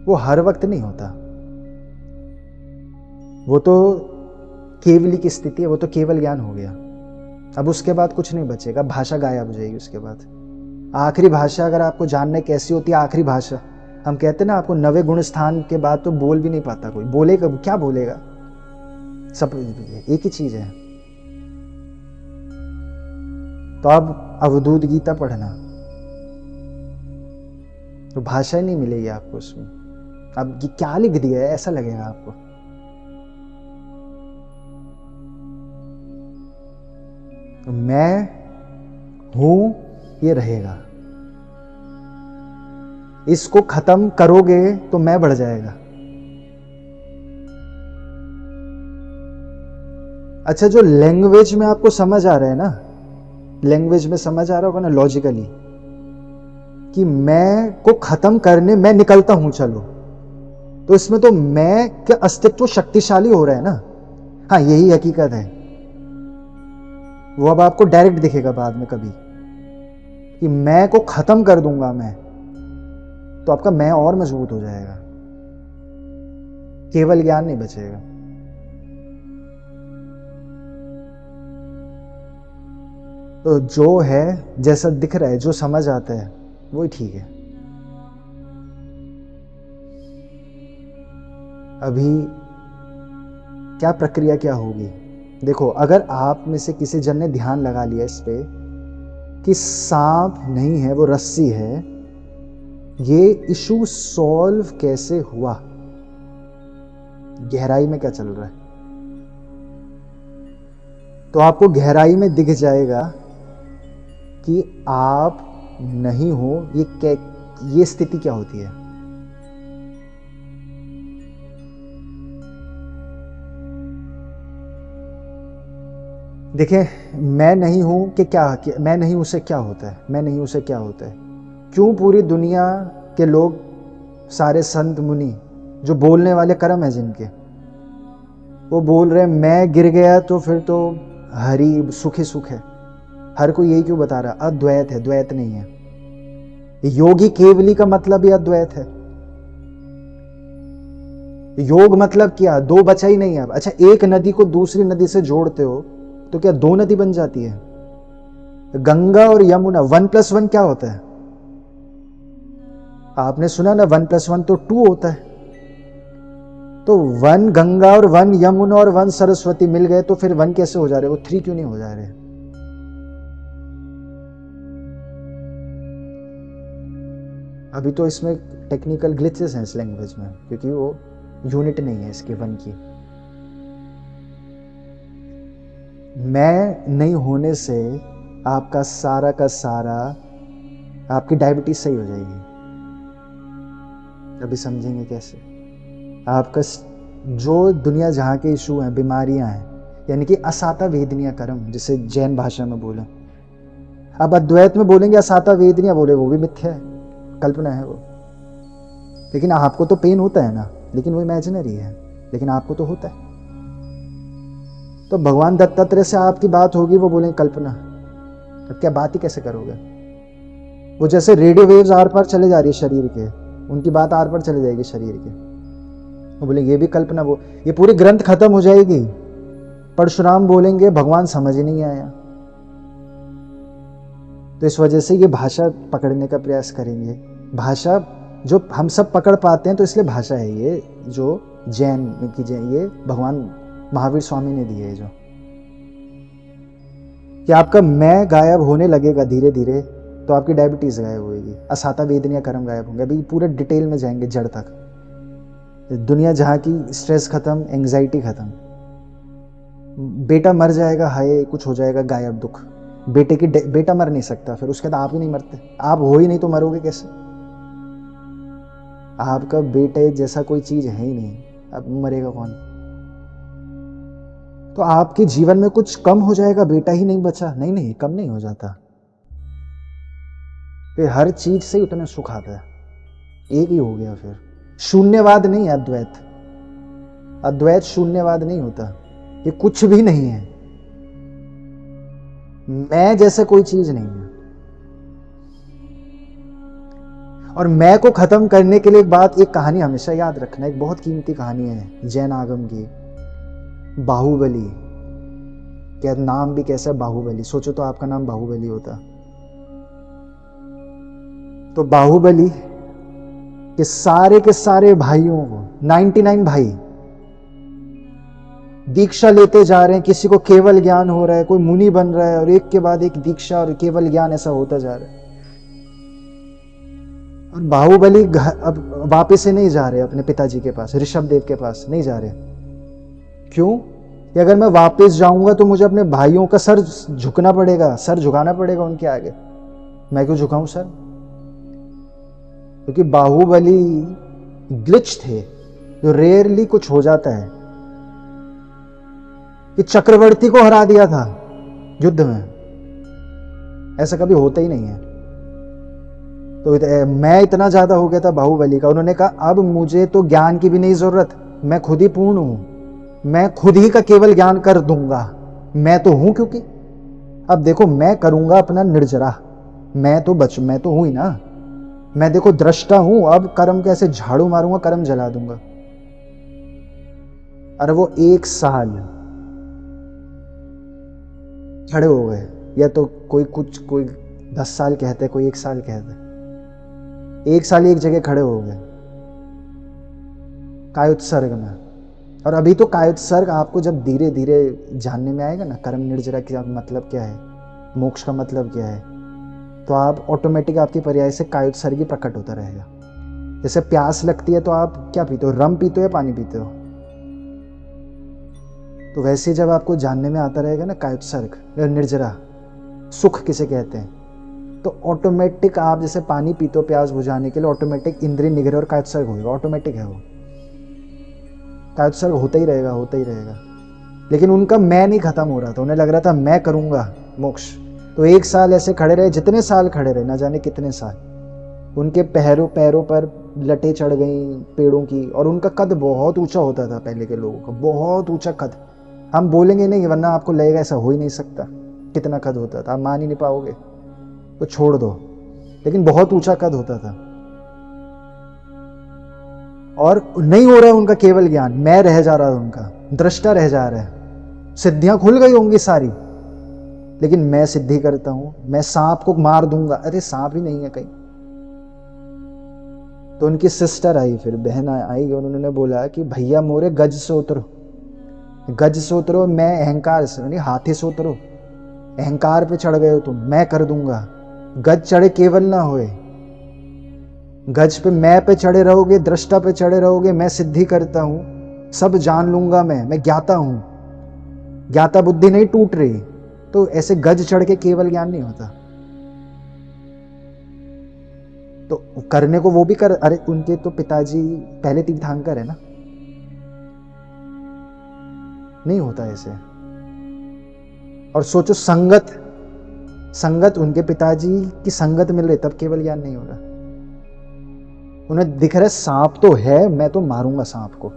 वो हर वक्त नहीं होता, वो तो केवली की स्थिति है, वो तो केवल ज्ञान हो गया। अब उसके बाद कुछ नहीं बचेगा, भाषा गायब हो जाएगी उसके बाद। आखिरी भाषा अगर आपको जानना है कैसी होती है आखिरी भाषा, हम कहते हैं ना आपको 90 गुण स्थान के बाद तो बोल भी नहीं पाता कोई, बोलेगा क्या बोलेगा, सब एक ही चीज है। तो अब अवधूत गीता पढ़ना, तो भाषा ही नहीं मिलेगी आपको उसमें, अब क्या लिख दिया है ऐसा लगेगा आपको। तो मैं हूं ये रहेगा, इसको खत्म करोगे तो मैं बढ़ जाएगा। अच्छा, जो लैंग्वेज में आपको समझ आ रहा है ना, लैंग्वेज में समझ आ रहा होगा ना लॉजिकली, कि मैं को खत्म करने मैं निकलता हूं, चलो, तो इसमें तो मैं का अस्तित्व शक्तिशाली हो रहा है ना। हाँ, यही हकीकत है, वो अब आपको डायरेक्ट दिखेगा बाद में कभी, कि मैं को खत्म कर दूंगा मैं, तो आपका मैं और मजबूत हो जाएगा, केवल ज्ञान नहीं बचेगा। तो जो है जैसा दिख रहा है, जो समझ आता है वही ठीक है। अभी क्या प्रक्रिया क्या होगी, देखो, अगर आप में से किसी जन ने ध्यान लगा लिया इस पे कि सांप नहीं है वो रस्सी है, ये इशू सॉल्व कैसे हुआ, गहराई में क्या चल रहा है, तो आपको गहराई में दिख जाएगा कि आप नहीं हो, ये स्थिति क्या होती है। देखिए, मैं नहीं हूं कि क्या, मैं नहीं उसे क्या होता है, मैं नहीं उसे क्या होता है, क्यों पूरी दुनिया के लोग, सारे संत मुनि जो बोलने वाले कर्म है जिनके, वो बोल रहे हैं मैं गिर गया तो फिर तो हरि सुख ही सुख है। हर कोई यही क्यों बता रहा, अद्वैत है, द्वैत नहीं है। योगी केवली का मतलब ही अद्वैत है। योग मतलब क्या, दो बचा ही नहीं है। अच्छा, एक नदी को दूसरी नदी से जोड़ते हो तो क्या दो नदी बन जाती है? गंगा और यमुना, 1+1 क्या होता है? आपने सुना ना, 1+1 तो 2 होता है। तो 1 गंगा और 1 यमुना और 1 सरस्वती मिल गए तो फिर 1 कैसे हो जा रहे, वो 3 क्यों नहीं हो जा रहे? अभी तो इसमें टेक्निकल ग्लिचेस हैं इस लैंग्वेज में, क्योंकि वो यूनिट नहीं है इसके 1 की। मैं नहीं होने से आपका सारा का सारा, आपकी डायबिटीज सही हो जाएगी। अभी समझेंगे कैसे। आपका जो दुनिया जहाँ के इशू हैं, बीमारियां हैं, यानी कि असाता वेदनिया कर्म, जिसे जैन भाषा में बोले। अब अद्वैत में बोलेंगे असाता वेदनिया, बोले वो भी मिथ्या है, कल्पना है वो। लेकिन आपको तो पेन होता है ना, लेकिन वो इमेजिनरी है, लेकिन आपको तो होता है। तो भगवान दत्तात्रेय से आपकी बात होगी, वो बोलेंगे कल्पना। अब क्या बात ही कैसे करोगे? वो जैसे रेडियो वेव्स आर पार चले जा रही है शरीर के, उनकी बात आर पार चले जाएगी शरीर के। वो बोलेंगे ये भी कल्पना, वो ये पूरी ग्रंथ खत्म हो जाएगी। परशुराम बोलेंगे भगवान समझ ही नहीं आया। तो इस वजह से ये भाषा पकड़ने का प्रयास करेंगे। भाषा जो हम सब पकड़ पाते हैं, तो इसलिए भाषा है ये, जो जैन की ये भगवान महावीर स्वामी ने दी है जो, कि आपका मैं गायब होने लगेगा धीरे धीरे तो आपकी डायबिटीज गायब होगी, असाता वेदनिया कर्म गायब होंगे। अभी पूरे डिटेल में जाएंगे जड़ तक। दुनिया जहाँ की स्ट्रेस खत्म, एंग्जाइटी खत्म। बेटा मर जाएगा, हाय कुछ हो जाएगा, गायब दुख। बेटा मर नहीं सकता, फिर उसके बाद आप ही नहीं मरते। आप हो ही नहीं तो मरोगे कैसे? आपका बेटे जैसा कोई चीज है ही नहीं, अब मरेगा कौन? तो आपके जीवन में कुछ कम हो जाएगा, बेटा ही नहीं बचा। नहीं, कम नहीं हो जाता। फिर हर चीज से उतना सुख आता है, एक ही हो गया। फिर शून्यवाद नहीं, अद्वैत। अद्वैत शून्यवाद नहीं होता, ये कुछ भी नहीं है। मैं जैसे कोई चीज नहीं है। और मैं को खत्म करने के लिए एक कहानी हमेशा याद रखना, एक बहुत कीमती कहानी है जैन आगम की, बाहुबली। क्या नाम भी कैसा है, बाहुबली। सोचो तो आपका नाम बाहुबली होता। तो बाहुबली के सारे भाइयों को, 99 भाई दीक्षा लेते जा रहे हैं। किसी को केवल ज्ञान हो रहा है, कोई मुनि बन रहा है, और एक के बाद एक दीक्षा और केवल ज्ञान ऐसा होता जा रहा है। और बाहुबली अब वापिस से नहीं जा रहे अपने पिताजी के पास, ऋषभ देव के पास नहीं जा रहे। क्यों? कि अगर मैं वापस जाऊंगा तो मुझे अपने भाइयों का सर झुकना पड़ेगा, सर झुकाना पड़ेगा उनके आगे। मैं क्यों झुकाऊं सर? क्योंकि बाहुबली ग्लिच थे, जो रेयरली कुछ हो जाता है, कि चक्रवर्ती को हरा दिया था युद्ध में। ऐसा कभी होता ही नहीं है। तो मैं इतना ज्यादा हो गया था बाहुबली का, उन्होंने कहा अब मुझे तो ज्ञान की भी नहीं जरूरत, मैं खुद ही पूर्ण हूं, मैं खुद ही का केवल ज्ञान कर दूंगा। मैं तो हूं, क्योंकि अब देखो मैं करूंगा अपना निर्जरा, मैं तो हूं ही ना। मैं देखो दृष्टा हूं, अब कर्म कैसे झाड़ू मारूंगा, कर्म जला दूंगा। अरे वो 1 साल खड़े हो गए, या तो कोई 10 साल कहते, कोई 1 साल कहते। 1 साल एक जगह खड़े हो गए कायोत्सर्ग में। और अभी तो कायोत्सर्ग आपको जब धीरे धीरे जानने में आएगा ना, कर्म निर्जरा का मतलब क्या है, मोक्ष का मतलब क्या है, तो आप ऑटोमेटिक आपकी पर्याय से कायोत्सर्ग ही प्रकट होता रहेगा। जैसे प्यास लगती है तो आप क्या पीते हो, रम पीते हो या पानी पीते हो? तो वैसे जब आपको जानने में आता रहेगा ना कायोत्सर्ग या निर्जरा, सुख किसे कहते हैं, तो ऑटोमेटिक आप जैसे पानी पीते हो प्यास बुझाने के लिए, ऑटोमेटिक इंद्रिय निग्रह और कायोत्सर्ग होगा, ऑटोमेटिक है वो। कायोत्सर्ग होता ही रहेगा। लेकिन उनका मैं नहीं खत्म हो रहा था, उन्हें लग रहा था मैं करूंगा मोक्ष। तो 1 साल ऐसे खड़े रहे, जितने साल खड़े रहे, ना जाने कितने साल। उनके पैरों पर लटें चढ़ गई पेड़ों की, और उनका कद बहुत ऊंचा होता था पहले के लोगों का, बहुत ऊंचा कद। हम बोलेंगे नहीं, वरना आपको लगेगा ऐसा हो ही नहीं सकता, कितना कद होता था, आप मान ही नहीं पाओगे, तो छोड़ दो। लेकिन बहुत ऊंचा कद होता था। और नहीं हो रहा है उनका केवल ज्ञान, मैं रह जा रहा है उनका, दृष्टा रह जा रहा है। सिद्धियां खुल गई होंगी सारी, लेकिन मैं सिद्धि करता हूं, मैं सांप को मार दूंगा। अरे सांप ही नहीं है कहीं। तो उनकी सिस्टर आई, फिर बहन आई, और उन्होंने बोला कि भैया मोरे गज से उतरो, गज से उतरो, मैं अहंकार से नहीं, हाथी से उतरो। अहंकार पे चढ़ गए हो तुम, मैं कर दूंगा। गज चढ़े केवल ना होए, गज पे मैं पे चढ़े रहोगे, दृष्टा पे चढ़े रहोगे, मैं सिद्धि करता हूं, सब जान लूंगा, मैं ज्ञाता हूं। ज्ञाता बुद्धि नहीं टूट रही, तो ऐसे गज चढ़ के केवल ज्ञान नहीं होता। तो करने को वो भी कर। अरे उनके तो पिताजी पहले तीर्थंकर है ना, नहीं होता ऐसे। और सोचो संगत उनके पिताजी की संगत मिल रही, तब केवल ज्ञान नहीं हो रहा। उन्हें दिख रहा है सांप तो है, मैं तो मारूंगा सांप को।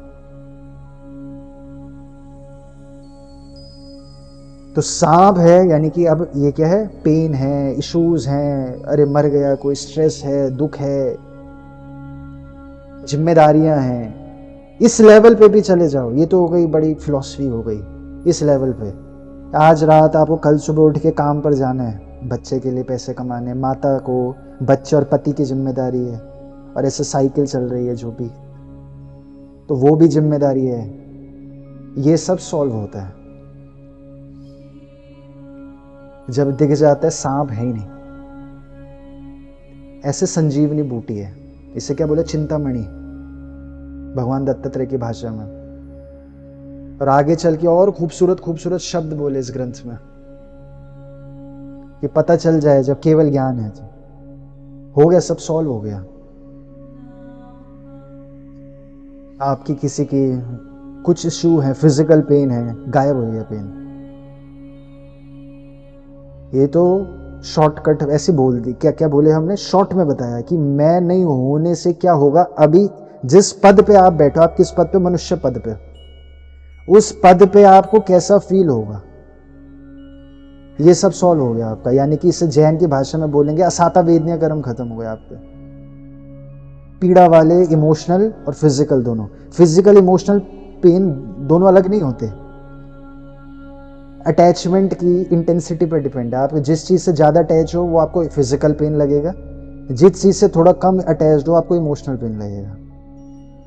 तो सांप है, यानी कि अब ये क्या है, पेन है, इश्यूज हैं, अरे मर गया, कोई स्ट्रेस है, दुख है, जिम्मेदारियां हैं। इस लेवल पे भी चले जाओ, ये तो हो गई बड़ी फिलॉसफी हो गई। इस लेवल पे आज रात आपको, कल सुबह उठ के काम पर जाना है, बच्चे के लिए पैसे कमाने, माता को बच्चे और पति की जिम्मेदारी है, और ऐसे साइकिल चल रही है जो भी, तो वो भी जिम्मेदारी है। ये सब सॉल्व होता है जब दिख जाता है सांप है ही नहीं। ऐसे संजीवनी बूटी है, इसे क्या बोले, चिंतामणि, भगवान दत्तात्रेय की भाषा में। और आगे चल के और खूबसूरत खूबसूरत शब्द बोले इस ग्रंथ में कि पता चल जाए जब केवल ज्ञान है तो हो गया, सब सॉल्व हो गया। आपकी किसी की कुछ इश्यू है, फिजिकल पेन है, गायब हो गया पेन। ये तो शॉर्टकट ऐसे बोल दी, क्या क्या बोले हमने, शॉर्ट में बताया कि मैं नहीं होने से क्या होगा। अभी जिस पद पे आप बैठो, आप किस पद पे, मनुष्य पद पे, उस पद पे आपको कैसा फील होगा, ये सब सॉल्व हो गया आपका। यानी कि इसे जैन की भाषा में बोलेंगे असाता वेदनीय कर्म खत्म हो गया आपके। पीड़ा वाले इमोशनल और फिजिकल दोनों, फिजिकल इमोशनल पेन दोनों अलग नहीं होते, अटैचमेंट की इंटेंसिटी पर डिपेंड है। आप जिस चीज़ से ज़्यादा अटैच हो वो आपको फिजिकल पेन लगेगा, जिस चीज़ से थोड़ा कम अटैच हो आपको इमोशनल पेन लगेगा,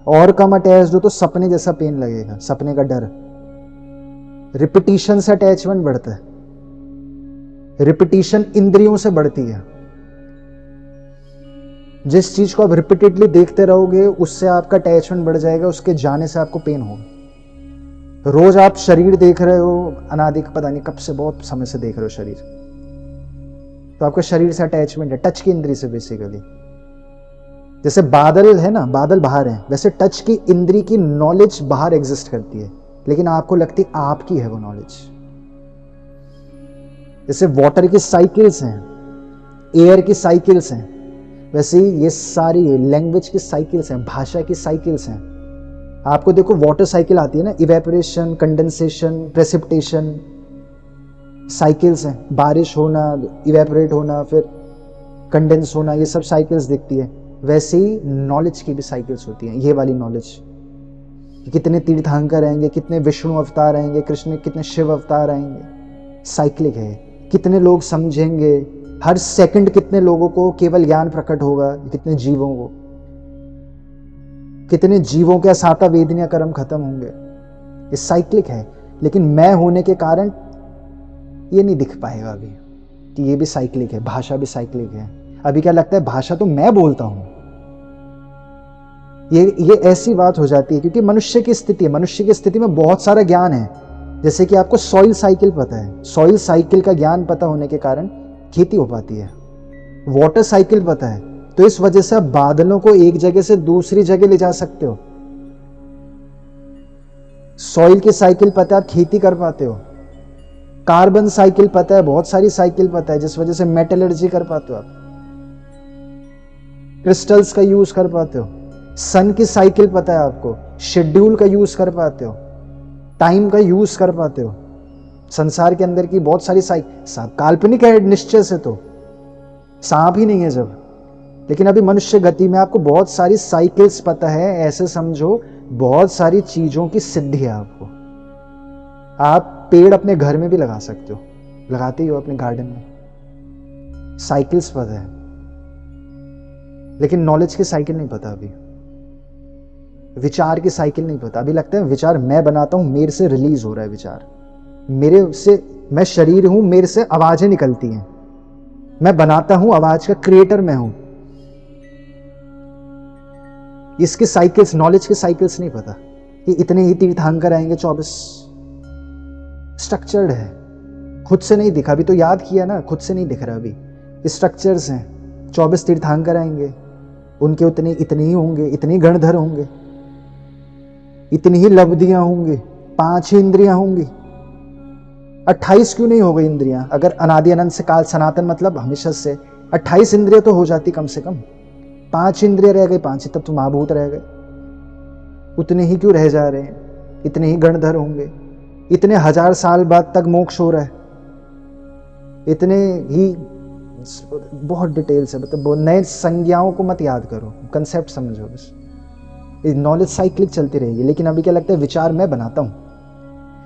और कम अटैच हो तो सपने जैसा पेन लगेगा, सपने का डर। रिपीटिशन से अटैचमेंट बढ़ता है, रिपीटिशन इंद्रियों से बढ़ती है। जिस चीज को आप रिपीटेडली देखते रहोगे उससे आपका अटैचमेंट बढ़ जाएगा, उसके जाने से आपको पेन होगा। रोज आप शरीर देख रहे हो, अनादि पता नहीं कब से, बहुत समय से देख रहे हो शरीर, तो आपका शरीर से अटैचमेंट है, टच की इंद्री से बेसिकली। जैसे बादल है ना, बादल बाहर है, वैसे टच की इंद्री की नॉलेज बाहर एग्जिस्ट करती है, लेकिन आपको लगती आपकी है वो नॉलेज। जैसे वाटर की साइकिल्स हैं, एयर की साइकिल्स हैं, वैसे ही ये सारी लैंग्वेज की साइकिल्स हैं, भाषा की साइकिल्स हैं। आपको देखो वाटर साइकिल आती है ना, इवेपोरेशन, कंडेंसेशन, प्रेसिपिटेशन साइकिल्स हैं, बारिश होना, इवेपोरेट होना, फिर कंडेंस होना, ये सब साइकिल्स दिखती है। वैसे ही नॉलेज की भी साइकिल्स होती हैं, ये वाली नॉलेज, कितने तीर्थंकर आएंगे, कितने विष्णु अवतार आएंगे, कृष्ण कितने शिव अवतार आएंगे, साइक्लिक है। कितने लोग समझेंगे, हर सेकंड कितने लोगों को केवल ज्ञान प्रकट होगा, कितने जीवों को, कितने जीवों के असाता वेदनीय कर्म खत्म होंगे, ये साइक्लिक है। लेकिन मैं होने के कारण ये नहीं दिख पाएगा अभी कि ये भी साइक्लिक है, भाषा भी साइक्लिक है। अभी क्या लगता है, भाषा तो मैं बोलता हूं। ये ऐसी बात हो जाती है क्योंकि मनुष्य की स्थिति है, मनुष्य की स्थिति में बहुत सारा ज्ञान है। जैसे कि आपको सॉइल साइकिल पता है, सॉइल साइकिल का ज्ञान पता होने के कारण खेती हो पाती है। वाटर साइकिल पता है, तो इस वजह से आप बादलों को एक जगह से दूसरी जगह ले जा सकते हो। सॉइल की साइकिल पता है, आप खेती कर पाते हो। कार्बन साइकिल पता है, बहुत सारी साइकिल पता है, जिस वजह से मेटलर्जी कर पाते हो आप, क्रिस्टल्स का यूज कर पाते हो। सन की साइकिल पता है आपको, शेड्यूल का यूज कर पाते हो, टाइम का यूज कर पाते हो। संसार के अंदर की बहुत सारी साइकिल काल्पनिक है निश्चय से, तो सांप ही नहीं है जब, लेकिन अभी मनुष्य गति में आपको बहुत सारी साइकिल्स पता है। ऐसे समझो बहुत सारी चीजों की सिद्धि है आपको। आप पेड़ अपने घर में भी लगा सकते हो, लगाते ही हो अपने गार्डन में, साइकिल्स पता है, लेकिन नॉलेज की साइकिल नहीं पता, अभी विचार की साइकिल नहीं पता। अभी लगता है विचार मैं बनाता हूं, मेरे से रिलीज हो रहा है विचार, मेरे से, मैं शरीर हूं, मेरे से आवाजें निकलती हैं, मैं बनाता हूं, आवाज का क्रिएटर मैं हूं। इसकी साइकिल्स, नॉलेज की साइकिल्स नहीं पता कि इतने ही तीर्थंकर आएंगे, 24 स्ट्रक्चर्ड है, खुद से नहीं दिखा। अभी तो याद किया ना, खुद से नहीं दिख रहा, अभी स्ट्रक्चर्स हैं। 24 तीर्थंकर आएंगे, उनके उतने इतने ही होंगे, इतनी गणधर होंगे, इतनी ही लब्धियां होंगी, 5 ही इंद्रियां होंगी। 28 क्यों नहीं हो गई इंद्रियां? अगर अनादि अनंत से काल सनातन मतलब हमेशा से 28 इंद्रियां तो हो जाती कम से कम। 5 इंद्रियां रह गई, 5 ही तब तो महाभूत रह गए। उतने ही क्यों रह जा रहे हैं? इतने ही गणधर होंगे, इतने 1000 साल बाद तक मोक्ष हो रहा है, इतने ही, बहुत डिटेल से मतलब नए संज्ञाओं को मत याद करो, कंसेप्ट समझो बस। नॉलेज साइक्लिक चलती रहेगी। लेकिन अभी क्या लगता है, विचार मैं बनाता हूं।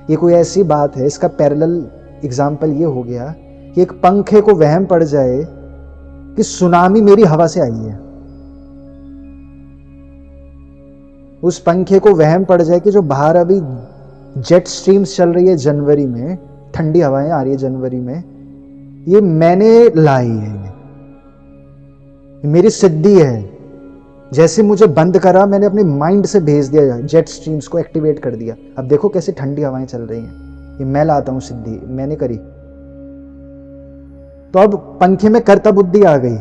ये कोई ऐसी बात है, इसका पैरेलल एग्जाम्पल ये हो गया कि एक पंखे को वहम पड़ जाए कि सुनामी मेरी हवा से आई है, उस पंखे को वहम पड़ जाए कि जो बाहर अभी जेट स्ट्रीम्स चल रही है जनवरी में, ठंडी हवाएं आ रही है जनवरी में, ये मैंने लाई है, ये मेरी सिद्धि है। जैसे मुझे बंद करा, मैंने अपने माइंड से भेज दिया, जेट स्ट्रीम्स को एक्टिवेट कर दिया। अब देखो कैसे ठंडी हवाएं चल रही हैं, ये मैं लाता हूं सिद्धि, मैंने करी। तो अब पंखे में कर्ता बुद्धि आ गई,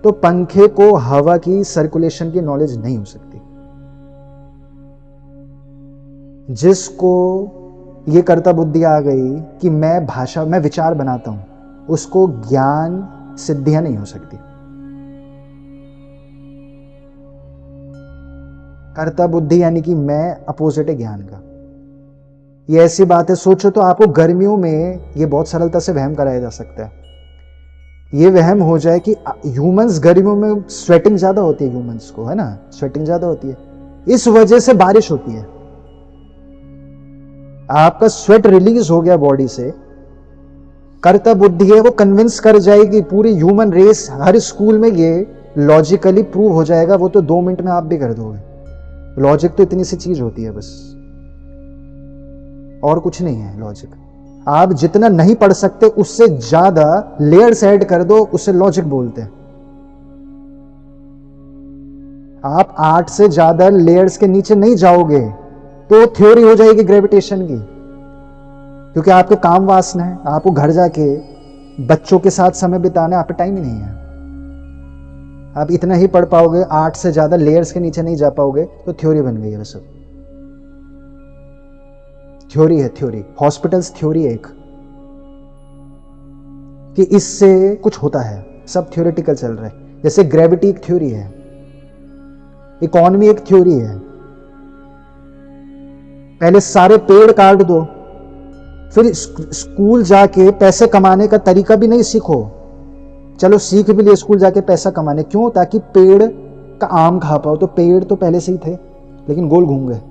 तो पंखे को हवा की सर्कुलेशन की नॉलेज नहीं हो सकती। जिसको ये कर्ता बुद्धि आ गई कि मैं भाषा में विचार बनाता हूं, उसको ज्ञान सिद्धियां नहीं हो सकती। कर्ता बुद्धि यानी कि मैं अपोजिट है ज्ञान का। ये ऐसी बात है, सोचो तो आपको गर्मियों में ये बहुत सरलता से वहम कराया जा सकता है। ये वहम हो जाए कि ह्यूमंस गर्मियों में स्वेटिंग ज्यादा होती है, ह्यूमंस को, है ना, स्वेटिंग ज्यादा होती है, इस वजह से बारिश होती है। आपका स्वेट रिलीज हो गया बॉडी से, कर्ता बुद्धि है वो कन्विंस कर जाएगी पूरी ह्यूमन रेस। हर स्कूल में ये लॉजिकली प्रूव हो जाएगा, वो तो 2 मिनट में आप भी कर दोगे। लॉजिक तो इतनी सी चीज होती है बस, और कुछ नहीं है लॉजिक। आप जितना नहीं पढ़ सकते उससे ज्यादा लेयर्स ऐड कर दो, उसे लॉजिक बोलते हैं। आप 8 से ज्यादा लेयर्स के नीचे नहीं जाओगे तो थ्योरी हो जाएगी ग्रेविटेशन की, क्योंकि आपके काम वासना है, आपको घर जाके बच्चों के साथ समय बिताने आप पे टाइम ही नहीं है। आप इतना ही पढ़ पाओगे, 8 से ज्यादा लेयर्स के नीचे नहीं जा पाओगे, तो थ्योरी बन गई है। वैसे थ्योरी है, थ्योरी। हॉस्पिटल्स थ्योरी है एक, कि इससे कुछ होता है, सब थ्योरेटिकल चल रहा है। जैसे ग्रेविटी एक थ्योरी है, इकोनॉमी एक थ्योरी है। पहले सारे पेड़ काट दो, फिर स्कूल जाके पैसे कमाने का तरीका भी नहीं सीखो। चलो सीख भी लिए स्कूल जाके पैसा कमाने, क्यों? ताकि पेड़ का आम खा पाओ। तो पेड़ तो पहले से ही थे, लेकिन गोल घूम गए।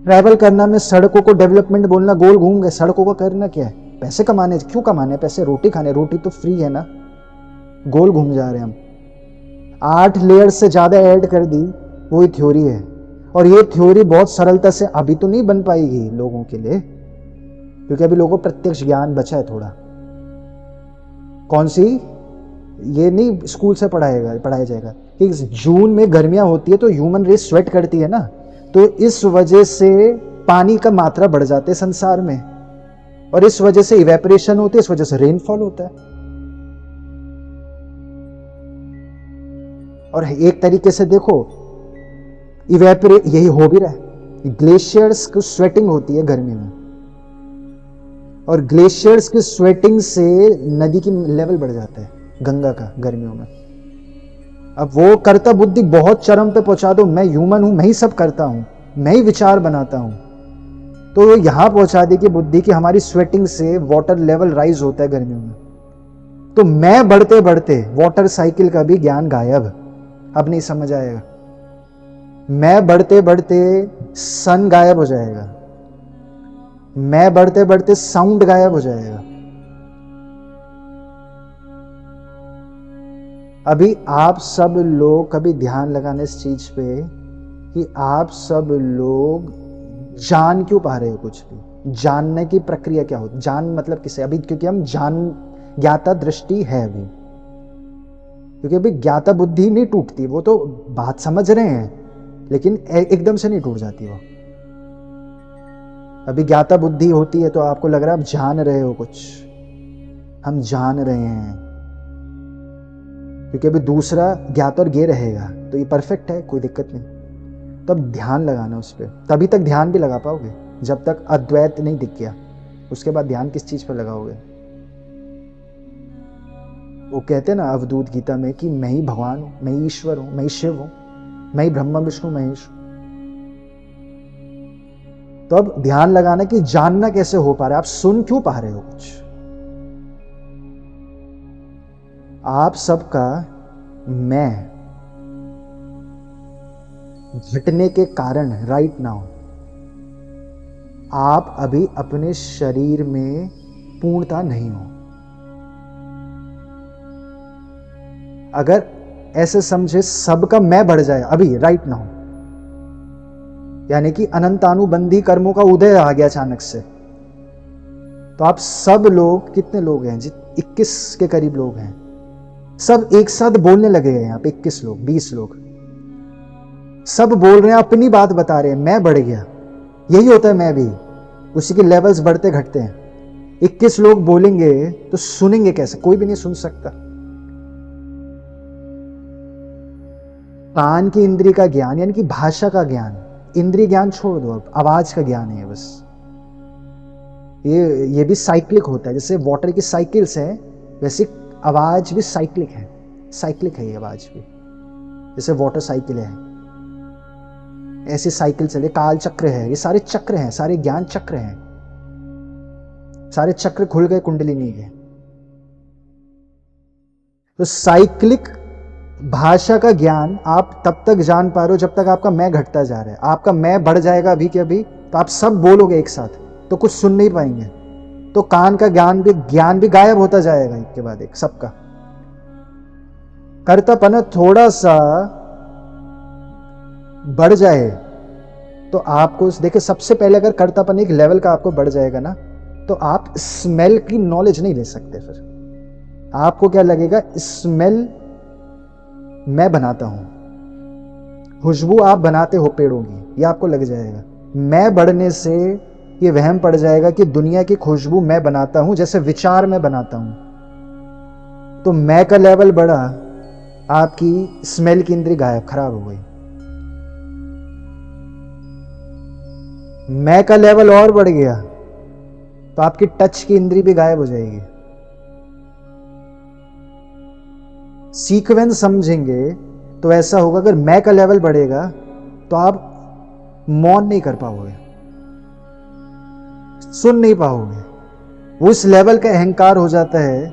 ट्रैवल करना में सड़कों को डेवलपमेंट बोलना, गोल घूम गए। सड़कों का करना क्या है? पैसे कमाने। क्यों कमाने पैसे? रोटी खाने, रोटी तो फ्री है ना। गोल घूम जा रहे हैं हम। 8 लेयर से ज्यादा ऐड कर दी, वही थ्योरी है। और ये थ्योरी बहुत सरलता से अभी तो नहीं बन पाएगी लोगों के लिए, क्योंकि अभी लोगों को प्रत्यक्ष ज्ञान बचा है थोड़ा। कौन सी? ये नहीं स्कूल से पढ़ाया जाएगा कि जून में गर्मियां होती है तो ह्यूमन रेस स्वेट करती है ना, तो इस वजह से पानी का मात्रा बढ़ जाते है संसार में, और इस वजह से इवेपोरेशन होती है, इस वजह से रेनफॉल होता है। और एक तरीके से देखो, इवेपोरेट यही हो भी रहा है। ग्लेशियर्स की स्वेटिंग होती है गर्मी में, और ग्लेशियर्स की स्वेटिंग से नदी की लेवल बढ़ जाता है, गंगा का, गर्मियों में। अब वो कर्ता बुद्धि बहुत चरम पे पहुंचा दो, मैं ह्यूमन हूं, मैं ही सब करता हूं, मैं ही विचार बनाता हूं, तो यहां पहुंचा दी कि बुद्धि की हमारी स्वेटिंग से वाटर लेवल राइज होता है गर्मियों में। तो मैं बढ़ते बढ़ते वाटर साइकिल का भी ज्ञान गायब, अब नहीं समझ आएगा। मैं बढ़ते बढ़ते सन गायब हो जाएगा, मैं बढ़ते बढ़ते साउंड गायब हो जाएगा। अभी आप सब लोग कभी ध्यान लगाने इस चीज पे कि आप सब लोग जान क्यों पा रहे हो कुछ भी? जानने की प्रक्रिया क्या होती? जान मतलब किसे? अभी क्योंकि हम ज्ञाता दृष्टि है अभी, क्योंकि अभी ज्ञाता बुद्धि नहीं टूटती, वो तो बात समझ रहे हैं, लेकिन एकदम से नहीं टूट जाती वो। अभी ज्ञाता बुद्धि होती है तो आपको लग रहा है आप जान रहे हो कुछ, हम जान रहे हैं, क्योंकि अभी दूसरा ज्ञात और ज्ञेय रहेगा, तो ये परफेक्ट है, कोई दिक्कत नहीं। तब ध्यान लगाना उस पर, तभी तक ध्यान भी लगा पाओगे जब तक अद्वैत नहीं दिख गया। उसके बाद ध्यान किस चीज पर लगाओगे? वो कहते हैं ना अवधूत गीता में कि मैं ही भगवान हूं, मैं ही ईश्वर हूं, मैं ही शिव हूं, मैं ही ब्रह्मा विष्णु महेश। तो अब ध्यान लगाना कि जानना कैसे हो पा रहा है, आप सुन क्यों पा रहे हो कुछ? आप सबका मैं घटने के कारण राइट नाउ आप अभी अपने शरीर में पूर्णता नहीं हो। अगर ऐसे समझे सबका मैं बढ़ जाए अभी राइट नाउ, यानी कि अनंतानुबंधी कर्मों का उदय आ गया अचानक से। तो आप सब लोग, कितने लोग हैं जी, 21 के करीब लोग हैं, सब एक साथ बोलने लगे हैं यहाँ पे। 21 लोग, 20 लोग सब बोल रहे हैं, अपनी बात बता रहे हैं। मैं बढ़ गया, यही होता है, मैं भी उसी के लेवल्स बढ़ते घटते हैं। 21 लोग बोलेंगे तो सुनेंगे कैसे? कोई भी नहीं सुन सकता। कान की इंद्री का ज्ञान यानी कि भाषा का ज्ञान, इंद्रिय ज्ञान छोड़ दो, अब आवाज का ज्ञान है बस। ये भी साइक्लिक होता है, जैसे वाटर की साइकिल्स है वैसे आवाज भी साइक्लिक है। साइक्लिक है ये आवाज भी, जैसे वाटर साइकिल है ऐसी साइकिल चले। काल चक्र है, ये सारे चक्र हैं, सारे ज्ञान चक्र हैं, सारे चक्र खुल गए कुंडलिनी के। तो साइक्लिक भाषा का ज्ञान आप तब तक जान पा रहे हो जब तक आपका मैं घटता जा रहा है। आपका मैं बढ़ जाएगा अभी के अभी, तो आप सब बोलोगे एक साथ तो कुछ सुन नहीं पाएंगे, तो कान का ज्ञान भी गायब होता जाएगा एक के बाद एक सबका। कर्तापन थोड़ा सा बढ़ जाए तो आपको देखिए, सबसे पहले अगर कर्तापन एक लेवल का आपको बढ़ जाएगा ना, तो आप स्मेल की नॉलेज नहीं ले सकते। फिर आपको क्या लगेगा, स्मेल मैं बनाता हूं, खुशबू आप बनाते हो पेड़ों की, ये आपको लग जाएगा। मैं बढ़ने से ये वहम पड़ जाएगा कि दुनिया की खुशबू मैं बनाता हूं, जैसे विचार मैं बनाता हूं। तो मैं का लेवल बढ़ा, आपकी स्मेल की इंद्री गायब, खराब हो गई। मैं का लेवल और बढ़ गया तो आपकी टच की इंद्री भी गायब हो जाएगी। सीक्वेंस समझेंगे तो ऐसा होगा, अगर मैं का लेवल बढ़ेगा तो आप मौन नहीं कर पाओगे, सुन नहीं पाओगे। वो इस लेवल का अहंकार हो जाता है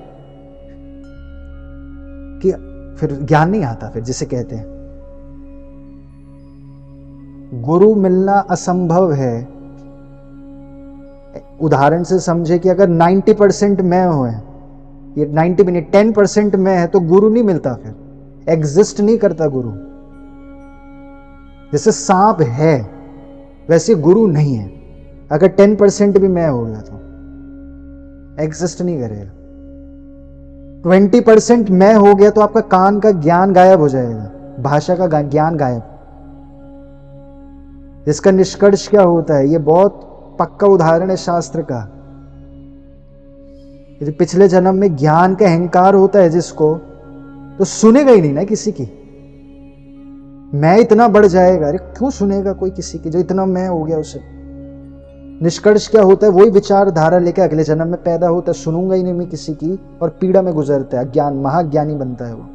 कि फिर ज्ञान नहीं आता। फिर जिसे कहते हैं गुरु मिलना असंभव है। उदाहरण से समझे कि अगर 90% मैं हो है, ये 90 भी नहीं 10% मैं है, तो गुरु नहीं मिलता, फिर एग्जिस्ट नहीं करता गुरु। जैसे सांप है वैसे गुरु नहीं है। अगर 10% भी मैं हो गया तो एग्जिस्ट नहीं करेगा। 20% मैं हो गया तो आपका कान का ज्ञान गायब हो जाएगा, भाषा का ज्ञान गायब। इसका निष्कर्ष क्या होता है, ये बहुत पक्का उदाहरण है शास्त्र का। यदि पिछले जन्म में ज्ञान का अहंकार होता है जिसको, तो सुनेगा ही नहीं ना किसी की। मैं इतना बढ़ जाएगा, अरे क्यों सुनेगा कोई किसी की जो इतना मैं हो गया उसे। निष्कर्ष क्या होता है, वही विचारधारा लेकर अगले जन्म में पैदा होता है, सुनूंगा ही नहीं मैं किसी की, और पीड़ा में गुजरता है, ज्ञान महाज्ञानी बनता है वो।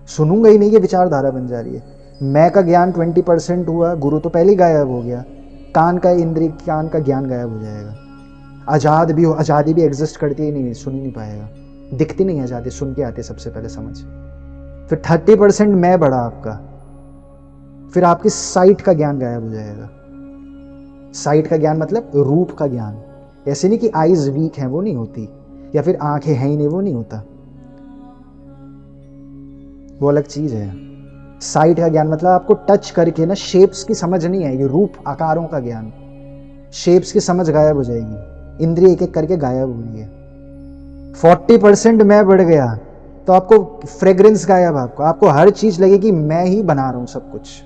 सुनूंगा ही नहीं, ये विचारधारा बन जा रही है। मैं का ज्ञान 20% हुआ, गुरु तो पहले ही गायब हो गया। कान का इंद्रिय, कान का ज्ञान गायब हो जाएगा। आजाद भी हो, आजादी भी एग्जिस्ट करती ही नहीं, सुन ही नहीं पाएगा, दिखती नहीं आजादी, सुन के आती सबसे पहले समझ। फिर 30% मैं बढ़ा आपका, फिर आपकी साइट का ज्ञान गायब हो जाएगा। साइट का ज्ञान मतलब रूप का ज्ञान। ऐसे नहीं कि आईज वीक है, वो नहीं होती, या फिर आंखें हैं ही नहीं, वो नहीं होता, वो अलग चीज है। साइट का ज्ञान मतलब आपको टच करके ना शेप्स की समझ नहीं आएगी, रूप आकारों का ज्ञान, शेप्स की समझ गायब हो जाएगी, इंद्रिय एक एक करके गायब हो रही है। 40% मैं बढ़ गया तो आपको फ्रेग्रेंस गायब, आपको हर चीज लगेगी मैं ही बना रहा हूं सब कुछ।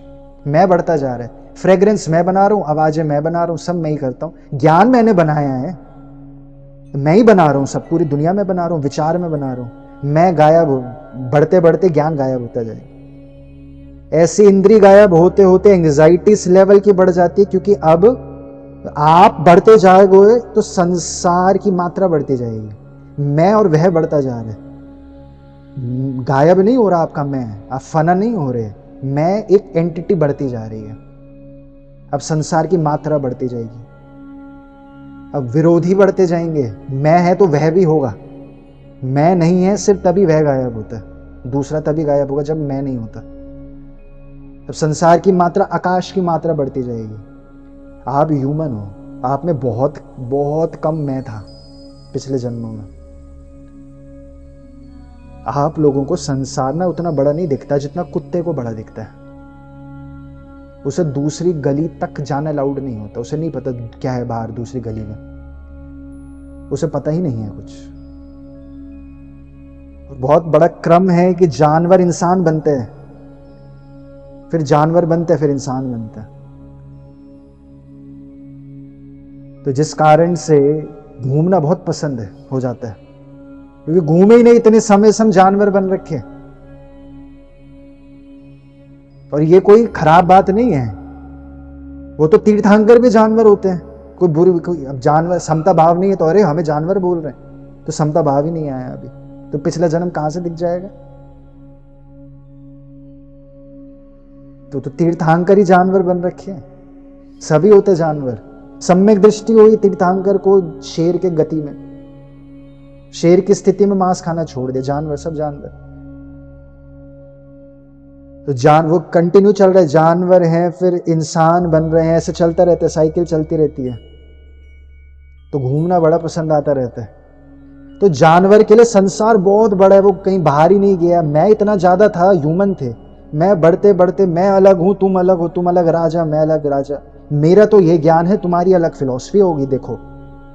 मैं बढ़ता जा रहा है, फ्रेग्रेंस मैं बना रहा हूं, आवाजें मैं बना रहा हूं, सब मैं ही करता हूं। ज्ञान मैंने बनाया है, मैं ही बना रहा हूं, सब पूरी दुनिया में बना रहा हूं, विचार में बना रहा हूं। मैं गायब हो, बढ़ते बढ़ते ज्ञान गायब होता जाएगा। ऐसी इंद्री गायब होते होते एंग्जाइटी इस लेवल की बढ़ जाती है, क्योंकि अब आप बढ़ते जाओगे तो संसार की मात्रा बढ़ती जाएगी। मैं और वह बढ़ता जा रहा है, गायब नहीं हो रहा आपका मैं, आप फना नहीं हो रहे, मैं एक एंटिटी बढ़ती जा रही है। अब संसार की मात्रा बढ़ती जाएगी, अब विरोधी बढ़ते जाएंगे। मैं है तो वह भी होगा, मैं नहीं है सिर्फ तभी वह गायब होता है, दूसरा तभी गायब होगा जब मैं नहीं होता। अब संसार की मात्रा, आकाश की मात्रा बढ़ती जाएगी। आप ह्यूमन हो, आप में बहुत बहुत कम मैं था पिछले जन्मों में। आप लोगों को संसार ना उतना बड़ा नहीं दिखता जितना कुत्ते को बड़ा दिखता है। उसे दूसरी गली तक जाना अलाउड नहीं होता। उसे नहीं पता क्या है बाहर दूसरी गली में, उसे पता ही नहीं है कुछ। बहुत बड़ा क्रम है कि जानवर इंसान बनते हैं, फिर जानवर बनते हैं, फिर इंसान बनते हैं। तो जिस कारण से घूमना बहुत पसंद है हो जाता है, क्योंकि घूमे ही नहीं इतने समय से हम जानवर बन रखे। और ये कोई खराब बात नहीं है, वो तो तीर्थंकर भी जानवर होते हैं। कोई बुरी कोई अब जानवर समता भाव नहीं है तो अरे हमें जानवर बोल रहे हैं, तो समता भाव ही नहीं आया अभी, तो पिछला जन्म कहां से दिख जाएगा? तो तीर्थंकर ही जानवर बन रखे हैं, सभी होते जानवर। सम्यक दृष्टि हुई तीर्थंकर को शेर के गति में, शेर की स्थिति में मांस खाना छोड़ दे, जानवर सब जानवर। तो वो कंटिन्यू चल रहा है, जानवर हैं फिर इंसान बन रहे हैं, ऐसे चलता रहता है, साइकिल चलती रहती है। तो घूमना बड़ा पसंद आता रहता है। तो जानवर के लिए संसार बहुत बड़ा है, वो कहीं बाहर ही नहीं गया। मैं इतना ज्यादा था, ह्यूमन थे, मैं बढ़ते बढ़ते मैं अलग हूं, तुम अलग हो, तुम अलग राजा, मैं अलग राजा। मेरा तो ये ज्ञान है, तुम्हारी अलग फिलॉसफी होगी। देखो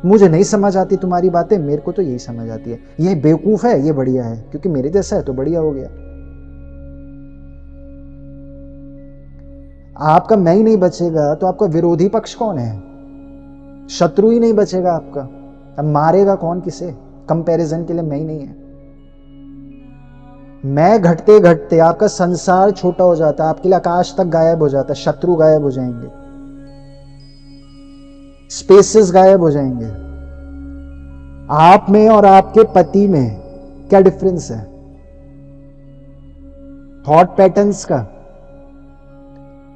मुझे नहीं समझ आती तुम्हारी बातें, मेरे को तो यही समझ आती है। ये बेवकूफ है, ये बढ़िया है, क्योंकि मेरे जैसा है तो बढ़िया हो गया। आपका मैं ही नहीं बचेगा तो आपका विरोधी पक्ष कौन है? शत्रु ही नहीं बचेगा आपका। अब मारेगा कौन किसे? कंपैरिजन के लिए मैं ही नहीं है। मैं घटते घटते आपका संसार छोटा हो जाता है, आपके लिए आकाश तक गायब हो जाता है, शत्रु गायब हो जाएंगे, स्पेसेस गायब हो जाएंगे। आप में और आपके पति में क्या डिफरेंस है? थॉट पैटर्न्स का।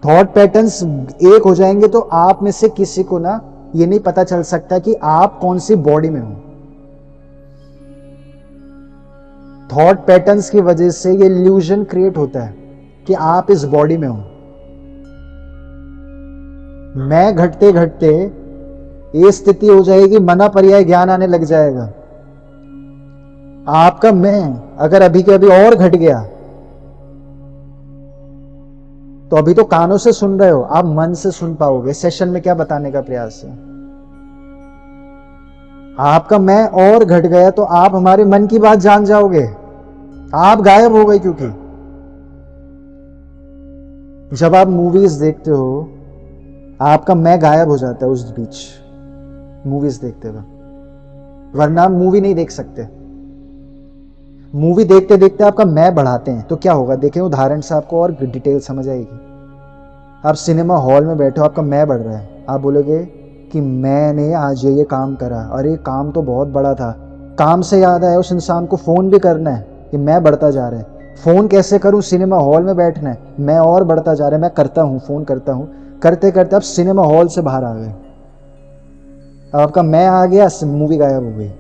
थॉट पैटर्न्स एक हो जाएंगे तो आप में से किसी को ना ये नहीं पता चल सकता कि आप कौन सी बॉडी में हो। थॉट पैटर्न्स की वजह से ये इल्यूजन क्रिएट होता है कि आप इस बॉडी में हो। मैं घटते घटते ये स्थिति हो जाएगी, मना पर्याय ज्ञान आने लग जाएगा। आपका मैं अगर अभी के अभी और घट गया तो अभी तो कानों से सुन रहे हो, आप मन से सुन पाओगे। सेशन में क्या बताने का प्रयास है? आपका मैं और घट गया तो आप हमारे मन की बात जान जाओगे, आप गायब हो गए। क्योंकि जब आप मूवीज देखते हो आपका मैं गायब हो जाता है उस बीच मूवीज देखते हुए, वरना मूवी नहीं देख सकते। मूवी देखते देखते आपका मैं बढ़ाते हैं तो क्या होगा, देखें उदाहरण से आपको और डिटेल समझ आएगी। आप सिनेमा हॉल में बैठे हो, आपका मैं बढ़ रहा है, आप बोलोगे कि मैंने आज ये काम करा, अरे काम तो बहुत बड़ा था। काम से याद आया उस इंसान को फोन भी करना है कि मैं बढ़ता जा रहा है। फोन कैसे करूं? सिनेमा हॉल में बैठना है, मैं और बढ़ता जा रहा है, मैं करता हूं, फोन करता हूं, करते करते आप सिनेमा हॉल से बाहर आ गए। अब आपका मैं आ गया, मूवी गायब हो गई।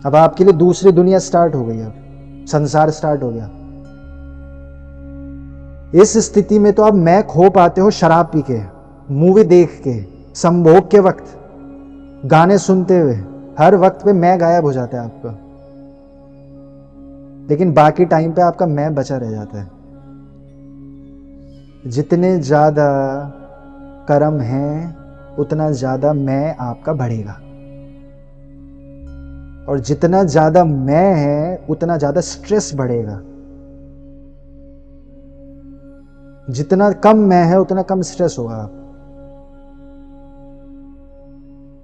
अब आपके लिए दूसरी दुनिया स्टार्ट हो गई, अब संसार स्टार्ट हो गया। इस स्थिति में तो आप मैं खो पाते हो शराब पी के, मूवी देख के, संभोग के वक्त, गाने सुनते हुए, हर वक्त पे मैं गायब हो जाता है आपका। लेकिन बाकी टाइम पे आपका मैं बचा रह जाता है। जितने ज्यादा कर्म हैं उतना ज्यादा मैं आपका बढ़ेगा, और जितना ज्यादा मैं है उतना ज्यादा स्ट्रेस बढ़ेगा। जितना कम मैं है उतना कम स्ट्रेस होगा।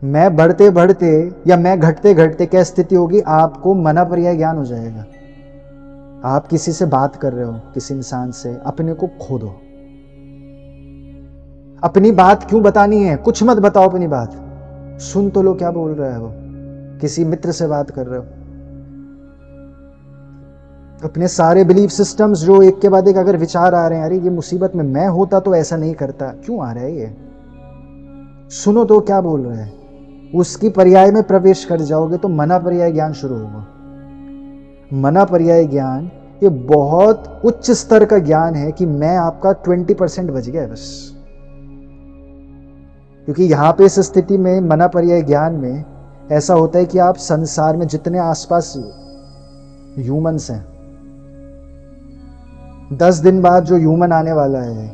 मैं बढ़ते बढ़ते या मैं घटते घटते क्या स्थिति होगी, आपको मना पर्याय ज्ञान हो जाएगा। आप किसी से बात कर रहे हो, किसी इंसान से, अपने को खो दो। अपनी बात क्यों बतानी है? कुछ मत बताओ अपनी बात, सुन तो लो क्या बोल रहा है वो। किसी मित्र से बात कर रहे हो, अपने सारे बिलीफ सिस्टम्स जो एक के बाद एक अगर विचार आ रहे हैं, अरे ये मुसीबत में मैं होता तो ऐसा नहीं करता, क्यों आ रहा है ये, सुनो तो क्या बोल रहा है। उसकी पर्याय में प्रवेश कर जाओगे तो मना पर्याय ज्ञान शुरू होगा। मना पर्याय ज्ञान ये बहुत उच्च स्तर का ज्ञान है कि मैं आपका 20% बच गया है बस। क्योंकि यहां पे इस स्थिति में मना पर्याय ज्ञान में ऐसा होता है कि आप संसार में जितने आसपास ह्यूमंस हैं 10 दिन बाद जो ह्यूमन आने वाला है,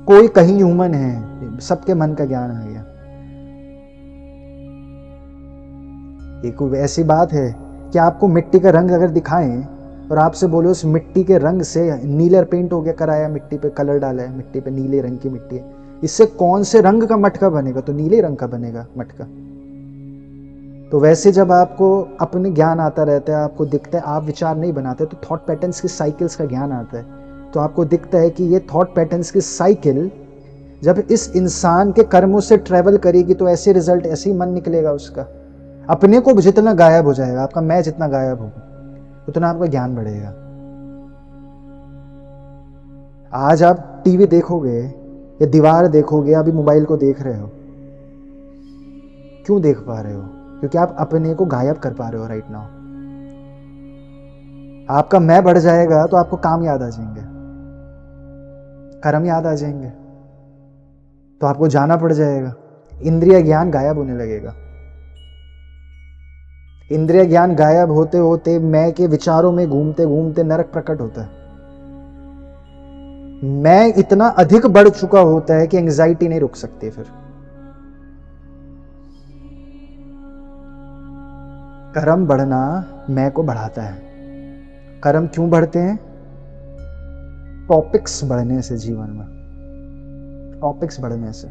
कोई कहीं ह्यूमन है, सबके मन का ज्ञान आ गया। ये कोई ऐसी बात है कि आपको मिट्टी का रंग अगर दिखाएं और आपसे बोले उस मिट्टी के रंग से नीला पेंट हो गया, कराया, मिट्टी पे कलर डाला है, मिट्टी पे नीले रंग की मिट्टी है, इससे कौन से रंग का मटका बनेगा? तो नीले रंग का बनेगा मटका। तो वैसे जब आपको अपने ज्ञान आता रहता है, आपको दिखता है, आप विचार नहीं बनाते, तो थॉट पैटर्न्स की साइकिल्स का ज्ञान आता है। तो आपको दिखता है कि ये थॉट पैटर्न्स की साइकिल जब इस इंसान के कर्मों से ट्रेवल करेगी तो ऐसे रिजल्ट, ऐसे ही मन निकलेगा उसका। अपने को जितना गायब हो जाएगा, आपका मैं जितना गायब होगा, उतना आपका ज्ञान बढ़ेगा। आज आप टीवी देखोगे या दीवार देखोगे, अभी मोबाइल को देख रहे हो, क्यों देख पा रहे हो? क्योंकि आप अपने को गायब कर पा रहे हो राइट नाउ। आपका मैं बढ़ जाएगा तो आपको काम याद आ जाएंगे, कर्म याद आ जाएंगे, तो आपको जाना पड़ जाएगा। इंद्रिय ज्ञान गायब होने लगेगा। इंद्रिय ज्ञान गायब होते होते मैं के विचारों में घूमते घूमते नरक प्रकट होता है। मैं इतना अधिक बढ़ चुका होता है कि एंजाइटी नहीं रुक सकती। फिर कर्म बढ़ना मैं को बढ़ाता है। कर्म क्यों बढ़ते हैं? टॉपिक्स बढ़ने से। जीवन में टॉपिक्स बढ़ने से,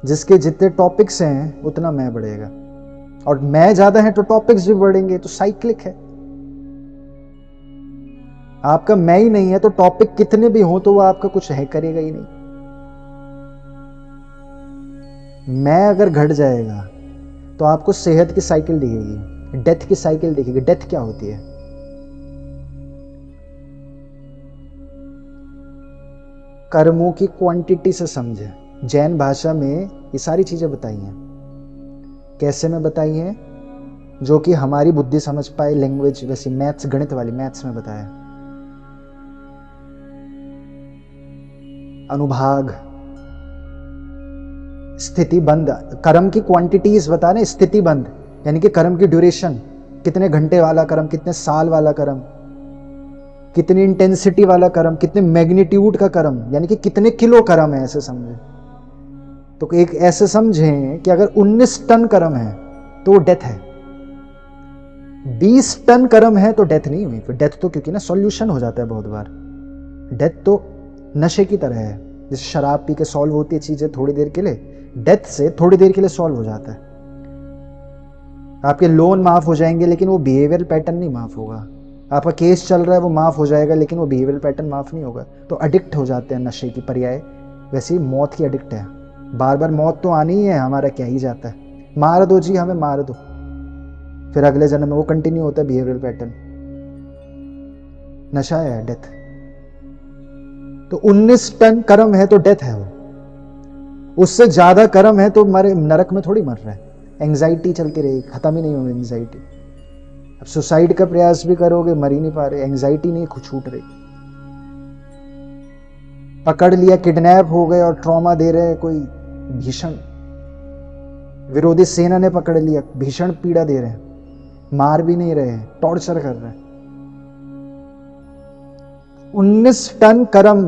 जिसके जितने टॉपिक्स हैं उतना मैं बढ़ेगा, और मैं ज्यादा है तो टॉपिक्स भी बढ़ेंगे। तो साइक्लिक है। आपका मैं ही नहीं है तो टॉपिक कितने भी हो तो वो आपका कुछ है करेगा ही नहीं। मैं अगर घट जाएगा तो आपको सेहत की साइकिल दिखेगी, डेथ की साइकिल दिखेगी। डेथ क्या होती है? कर्मों की क्वांटिटी से समझे। जैन भाषा में ये सारी चीजें बताई हैं। कैसे में बताई हैं? जो कि हमारी बुद्धि समझ पाए, लैंग्वेज वैसी, मैथ्स, गणित वाली मैथ्स में बताया। अनुभाग, स्थिति बंद, कर्म की क्वांटिटीज बता रहे। स्थिति बंद यानी कि कर्म की ड्यूरेशन, कितने घंटे वाला कर्म, कितने साल वाला कर्म, कितनी इंटेंसिटी वाला कर्म, कितने मैग्नीट्यूड का कर्म, यानी कि कितने किलो कर्म है, ऐसे समझे। तो एक ऐसे समझें कि अगर 19 टन कर्म है तो डेथ है, 20 टन कर्म है तो डेथ नहीं हुई। फिर डेथ तो क्योंकि ना सॉल्यूशन हो जाता है बहुत बार। डेथ तो नशे की तरह है, जैसे शराब पी के सॉल्व होती है चीजें थोड़ी देर के लिए, डेथ से थोड़ी देर के लिए सॉल्व हो जाता है। आपके लोन माफ हो जाएंगे लेकिन वो बिहेवियरल पैटर्न नहीं माफ होगा। आपका केस चल रहा है वो माफ हो जाएगा लेकिन वो बिहेवियरल पैटर्न माफ नहीं होगा। तो एडिक्ट हो जाते हैं नशे की पर्याय। वैसे ही मौत की एडिक्ट है, बार बार मौत तो आनी ही है, हमारा क्या ही जाता है, मार दो जी हमें, मार दो, फिर अगले जन्म में वो कंटिन्यू होता है बिहेवियरल पैटर्न। नशा है, डेथ। तो 19 टन कर्म है तो डेथ है वो, उससे ज्यादा कर्म है तो मरे, नरक में थोड़ी मर रहा है। एंजाइटी चलती रहेगी, खत्म ही नहीं होगी एंजाइटी। अब सुसाइड का प्रयास भी करोगे, मर ही नहीं पा रहे, एंजाइटी नहीं छूट रही। पकड़ लिया, किडनैप हो गए और ट्रॉमा दे रहे हैं, कोई भीषण विरोधी सेना ने पकड़ लिया, भीषण पीड़ा दे रहे हैं, मार भी नहीं रहे हैं, टॉर्चर कर रहे हैं। 19 टन कर्म,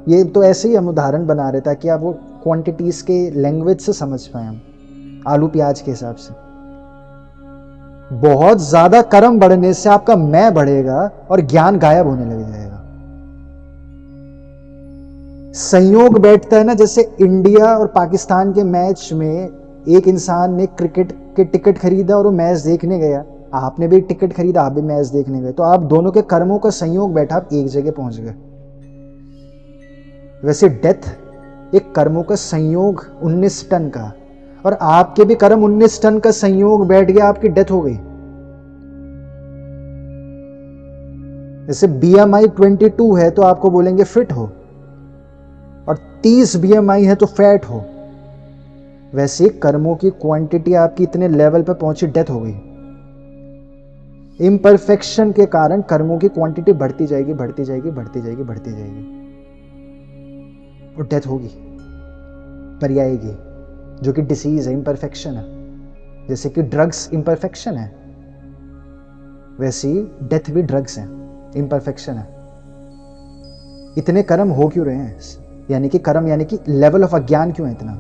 ये तो ऐसे ही हम उदाहरण बना रहे ताकि आप वो क्वांटिटीज के लैंग्वेज से समझ पाए हम, आलू प्याज के हिसाब से। बहुत ज्यादा कर्म बढ़ने से आपका मैं बढ़ेगा और ज्ञान गायब होने लग जाएगा। संयोग बैठता है ना, जैसे इंडिया और पाकिस्तान के मैच में एक इंसान ने क्रिकेट के टिकट खरीदा और वो मैच देखने गया, आपने भी टिकट खरीदा, आप भी मैच देखने गए, तो आप दोनों के कर्मों का संयोग बैठा, आप एक जगह पहुंच गए। वैसे डेथ एक कर्मों का संयोग 19 टन का, और आपके भी कर्म 19 टन का संयोग बैठ गया, आपकी डेथ हो गई। जैसे BMI 22 है तो आपको बोलेंगे फिट हो, और 30 BMI है तो फैट हो। वैसे कर्मों की क्वांटिटी आपकी इतने लेवल पर पहुंची, डेथ हो गई। इम्परफेक्शन के कारण कर्मों की क्वांटिटी बढ़ती जाएगी, बढ़ती जाएगी, बढ़ती जाएगी, बढ़ती जाएगी, और डेथ होगी, मर आएगी, जो कि डिसीज है, इम्परफेक्शन है। जैसे कि ड्रग्स इम्परफेक्शन है, वैसे ही डेथ भी ड्रग्स है। इम्परफेक्शन है। इतने कर्म हो क्यों रहे हैं, यानी कि कर्म यानी कि लेवल ऑफ अज्ञान क्यों है इतना,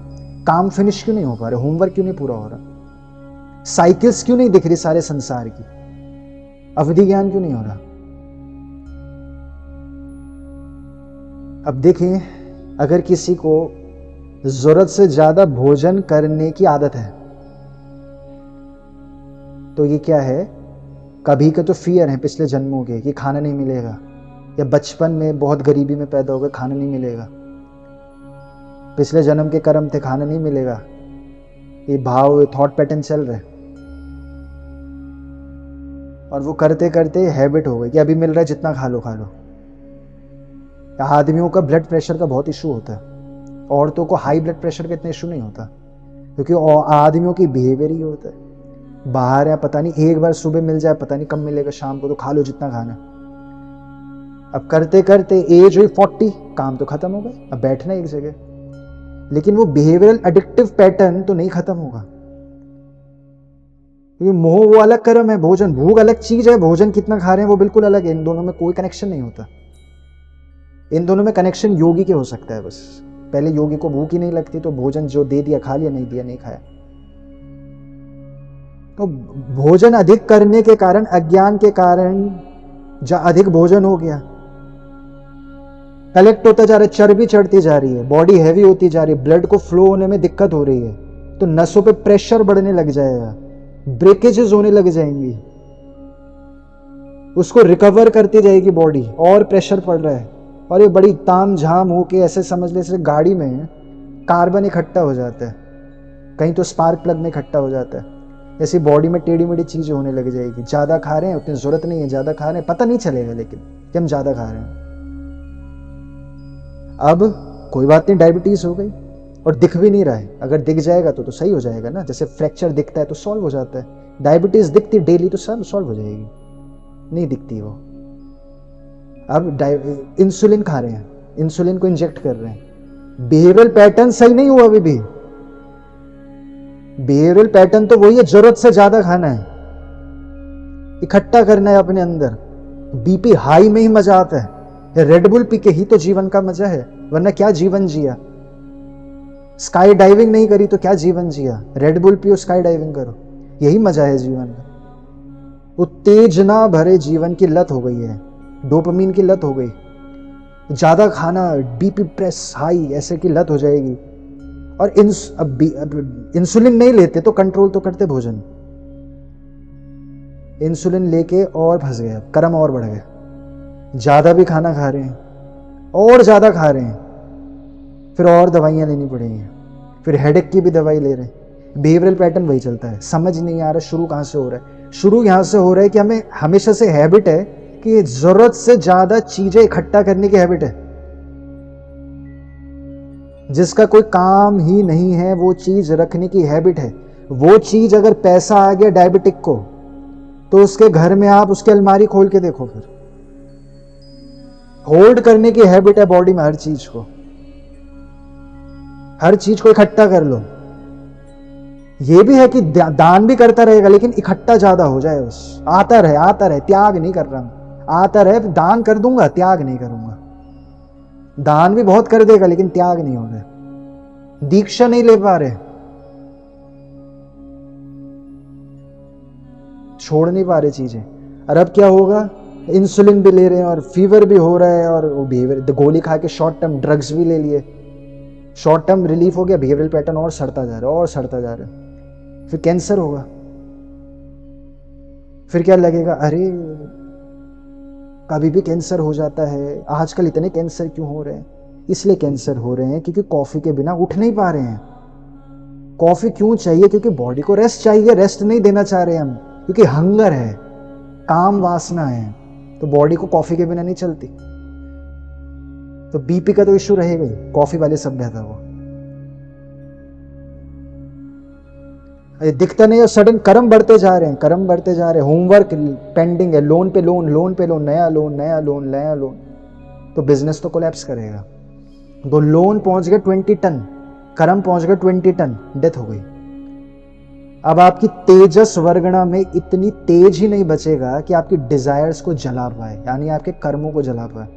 काम फिनिश क्यों नहीं हो पा रहे, होमवर्क क्यों नहीं पूरा हो रहा, साइकिल्स क्यों नहीं दिख रही सारे संसार की, अवधि ज्ञान क्यों नहीं हो रहा। अब देखें, अगर किसी को जरूरत से ज्यादा भोजन करने की आदत है तो ये क्या है, कभी के तो फियर है पिछले जन्मों के कि खाना नहीं मिलेगा, या बचपन में बहुत गरीबी में पैदा हो गए खाना नहीं मिलेगा, पिछले जन्म के कर्म थे खाना नहीं मिलेगा, ये भाव थॉट पैटर्न चल रहे और वो करते करते हैबिट हो गई कि अभी मिल रहा है जितना खा लो खा लो। आदमियों का ब्लड प्रेशर का बहुत इशू होता है, औरतों को हाई ब्लड प्रेशर का इतना इशू नहीं होता क्योंकि आदमियों की बिहेवियर ही होता है, बाहर है पता नहीं, एक बार सुबह मिल जाए पता नहीं कब मिलेगा, शाम को तो खा लो जितना खाना। अब करते करते एज हुई 40, काम तो खत्म हो गए, अब बैठना एक जगह, लेकिन वो बिहेवियरल एडिक्टिव पैटर्न तो नहीं खत्म होगा क्योंकि मोह वो अलग कर्म है, भोजन भूख अलग चीज है, भोजन कितना खा रहे हैं वो बिल्कुल अलग है, इन दोनों में कोई कनेक्शन नहीं होता। इन दोनों में कनेक्शन योगी के हो सकता है बस, पहले योगी को भूख ही नहीं लगती तो भोजन जो दे दिया खा लिया, नहीं दिया नहीं खाया। तो भोजन अधिक करने के कारण, अज्ञान के कारण अधिक भोजन हो गया, कलेक्ट होता जा रहा है, चर्बी चढ़ती जा रही है, बॉडी हैवी होती जा रही है, ब्लड को फ्लो होने में दिक्कत हो रही है, तो नसों पे प्रेशर बढ़ने लग जाएगा, ब्रेकेजेस होने लग जाएंगी, उसको रिकवर करती जाएगी बॉडी, और प्रेशर पड़ रहा है, और ये बड़ी ताम झाम होके ऐसे समझ ले, गाड़ी में कार्बन इकट्ठा हो जाता है, कहीं तो स्पार्क प्लग में इकट्ठा हो जाता है, ऐसी बॉडी में टेढ़ी मेढ़ी चीजें होने लग जाएगी। ज्यादा खा रहे हैं, उतनी जरूरत नहीं है, ज्यादा खा रहे हैं पता नहीं चलेगा लेकिन कि हम ज्यादा खा रहे हैं। अब कोई बात नहीं, डायबिटीज हो गई और दिख भी नहीं रहा है, अगर दिख जाएगा तो सही हो जाएगा ना, जैसे फ्रैक्चर दिखता है तो सॉल्व हो जाता है, डायबिटीज दिखती डेली तो सब सॉल्व हो जाएगी, नहीं दिखती वो। अब इंसुलिन खा रहे हैं, इंसुलिन को इंजेक्ट कर रहे हैं, बिहेवियरल पैटर्न सही नहीं हुआ अभी भी, बिहेवियरल पैटर्न तो वही है, जरूरत से ज्यादा खाना है, इकट्ठा करना है अपने अंदर, बीपी हाई में ही मजा आता है, रेड बुल पी के ही तो जीवन का मजा है, वरना क्या जीवन जिया, स्काई डाइविंग नहीं करी तो क्या जीवन जिया, रेड बुल पियो स्काई डाइविंग करो, यही मजा है जीवन का। उत्तेजना भरे जीवन की लत हो गई है, डोपामीन की लत हो गई, ज्यादा खाना, बीपी प्रेस हाई ऐसे की लत हो जाएगी, और अब इंसुलिन नहीं लेते तो कंट्रोल तो करते भोजन, इंसुलिन लेके और फंस गए, कर्म और बढ़ गए, ज्यादा भी खाना खा रहे हैं और ज्यादा खा रहे हैं, फिर और दवाइयां लेनी पड़ेंगी, फिर हेडेक की भी दवाई ले रहे हैं, बिहेवियरल पैटर्न वही चलता है। समझ नहीं आ रहा शुरू कहां से हो रहा है, शुरू यहां से हो रहा है कि हमें हमेशा से हैबिट है कि जरूरत से ज्यादा चीजें इकट्ठा करने की हैबिट है, जिसका कोई काम ही नहीं है वो चीज रखने की हैबिट है। वो चीज अगर पैसा आ गया डायबिटिक को तो उसके घर में आप उसकी अलमारी खोल के देखो, फिर होल्ड करने की हैबिट है बॉडी में, हर चीज को इकट्ठा कर लो। ये भी है कि दान भी करता रहेगा लेकिन इकट्ठा ज्यादा हो जाए, बस आता रहे, त्याग नहीं कर रहा, आता रहे, दान कर दूंगा त्याग नहीं करूंगा, दान भी बहुत कर देगा लेकिन त्याग नहीं हो रहा, दीक्षा नहीं ले पा रहे, छोड़ नहीं पा रहे चीजें। और अब क्या होगा, इंसुलिन भी ले रहे हैं और फीवर भी हो रहा है, और वो बिहेवियर गोली खा के शॉर्ट टर्म ड्रग्स भी ले लिए, शॉर्ट टर्म रिलीफ हो गया, बिहेवियरल पैटर्न और सड़ता जा रहा है, फिर कैंसर होगा, फिर क्या लगेगा, अरे कभी भी कैंसर हो जाता है, आजकल इतने कैंसर क्यों हो रहे हैं, इसलिए कैंसर हो रहे हैं क्योंकि कॉफी के बिना उठ नहीं पा रहे हैं। कॉफी क्यों चाहिए, क्योंकि बॉडी को रेस्ट चाहिए, रेस्ट नहीं देना चाह रहे हम, क्योंकि हंगर है, काम वासना है, तो बॉडी को कॉफी के बिना नहीं चलती। तो बीपी का तो इश्यू रहेगा ही, कॉफी वाले सभ्यता वो दिखता नहीं, और सडन कर्म बढ़ते जा रहे हैं, होमवर्क पेंडिंग है, लोन पे लोन, नया लोन, तो बिजनेस तो कोलैप्स करेगा। तो लोन पहुंच गया 20 टन, कर्म पहुंच गया 20 टन, डेथ हो गई। अब आपकी तेजस वर्गणा में इतनी तेज ही नहीं बचेगा कि आपकी डिजायर्स को जला पाए, यानी आपके कर्मों को जला पाए।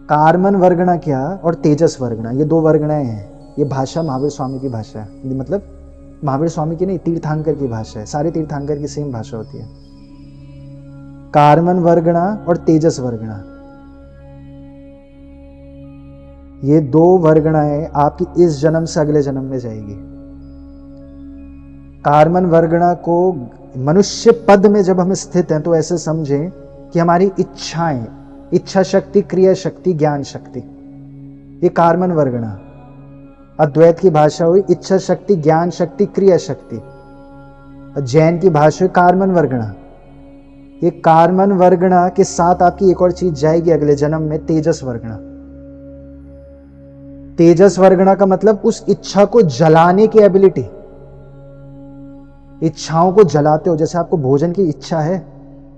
कार्मन वर्गणा क्या और तेजस वर्गणा, ये दो वर्गणाएं हैं। ये भाषा महावीर स्वामी की भाषा है, मतलब महावीर स्वामी की नहीं, तीर्थांकर की भाषा है। सारे तीर्थांकर की सेम भाषा होती है। कार्मन वर्गणा और तेजस वर्गणा, ये दो वर्गणाएं आपकी इस जन्म से अगले जन्म में जाएगी। कार्मन वर्गणा को मनुष्य पद में जब हम स्थित हैं तो ऐसे समझें कि हमारी इच्छाएं, इच्छा शक्ति, क्रिया शक्ति, ज्ञान शक्ति, ये कार्मन वर्गणा। अद्वैत की भाषा हुई इच्छा शक्ति, ज्ञान शक्ति, क्रिया शक्ति। जैन की भाषा हुई कार्मन वर्गणा। ये कार्मन वर्गणा के साथ आपकी एक और चीज जाएगी अगले जन्म में, तेजस वर्गणा। तेजस वर्गणा का मतलब उस इच्छा को जलाने की एबिलिटी। इच्छाओं को जलाते हो, जैसे आपको भोजन की इच्छा है,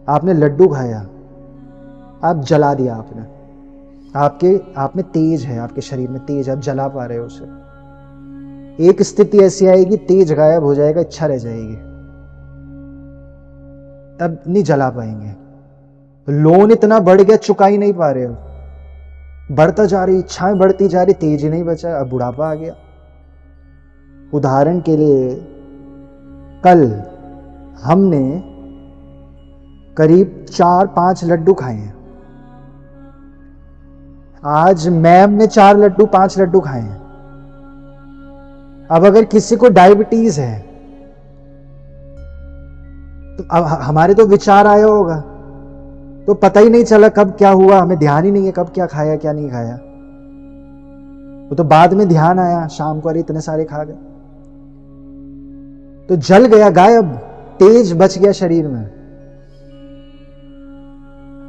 आपने लड्डू खाया, आप जला दिया आपने, आप में तेज है, आपके शरीर में तेज, आप जला पा रहे हो उसे। एक स्थिति ऐसी आएगी, तेज गायब हो जाएगा, इच्छा रह जाएगी, तब नहीं जला पाएंगे। लोन इतना बढ़ गया, चुका ही नहीं पा रहे हो, बढ़ता जा रही, इच्छाएं बढ़ती जा रही, तेज ही नहीं बचा, अब बुढ़ापा आ गया। उदाहरण के लिए कल हमने करीब 4-5 लड्डू खाए हैं। आज मैम ने 4 लड्डू 5 लड्डू खाए हैं। अब अगर किसी को डायबिटीज है तो अब हमारे तो विचार आया होगा, तो पता ही नहीं चला कब क्या हुआ, हमें ध्यान ही नहीं है कब क्या खाया क्या नहीं खाया। वो तो बाद में ध्यान आया, शाम को अरे इतने सारे खा गए, तो जल गया, गायब, तेज बच गया शरीर में।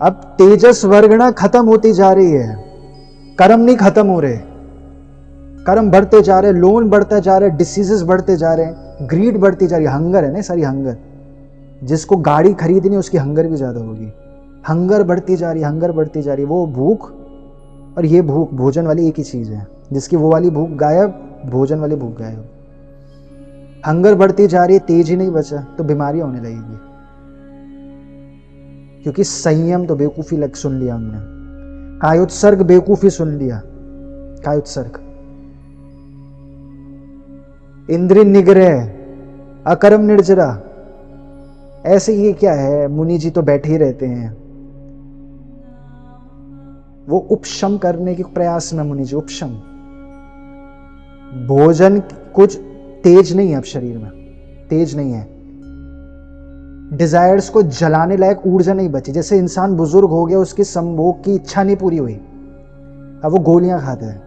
अब तेजस वर्गणा खत्म होती जा रही है, कर्म नहीं खत्म हो रहे, कर्म बढ़ते जा रहे, लोन बढ़ता जा रहे, डिसीजेस बढ़ते जा रहे हैं, ग्रीड बढ़ती जा रही है, हंगर है ना सारी, हंगर। जिसको गाड़ी खरीदनी उसकी हंगर भी ज्यादा होगी, हंगर बढ़ती जा रही है, हंगर बढ़ती जा रही है। वो भूख और ये भूख, भोजन वाली एक ही चीज है, जिसकी वो वाली भूख गायब, भोजन वाली भूख गायब। हंगर बढ़ती जा रही है, तेज ही नहीं बचा, तो बीमारियां होने लगेगी। क्योंकि संयम तो बेवकूफी लग सुन लिया हमने, कायोत्सर्ग बेवकूफी सुन लिया, कायोत्सर्ग। इंद्रिय निग्रह, अकर्म निर्जरा, ऐसे ये क्या है, मुनि जी तो बैठे ही रहते हैं। वो उपशम करने के प्रयास में मुनि जी, उपशम। भोजन कुछ तेज नहीं है, अब शरीर में तेज नहीं है, डिजायर्स को जलाने लायक ऊर्जा नहीं बची। जैसे इंसान बुजुर्ग हो गया, उसकी संभोग की इच्छा नहीं पूरी हुई, अब वो गोलियां खाता है।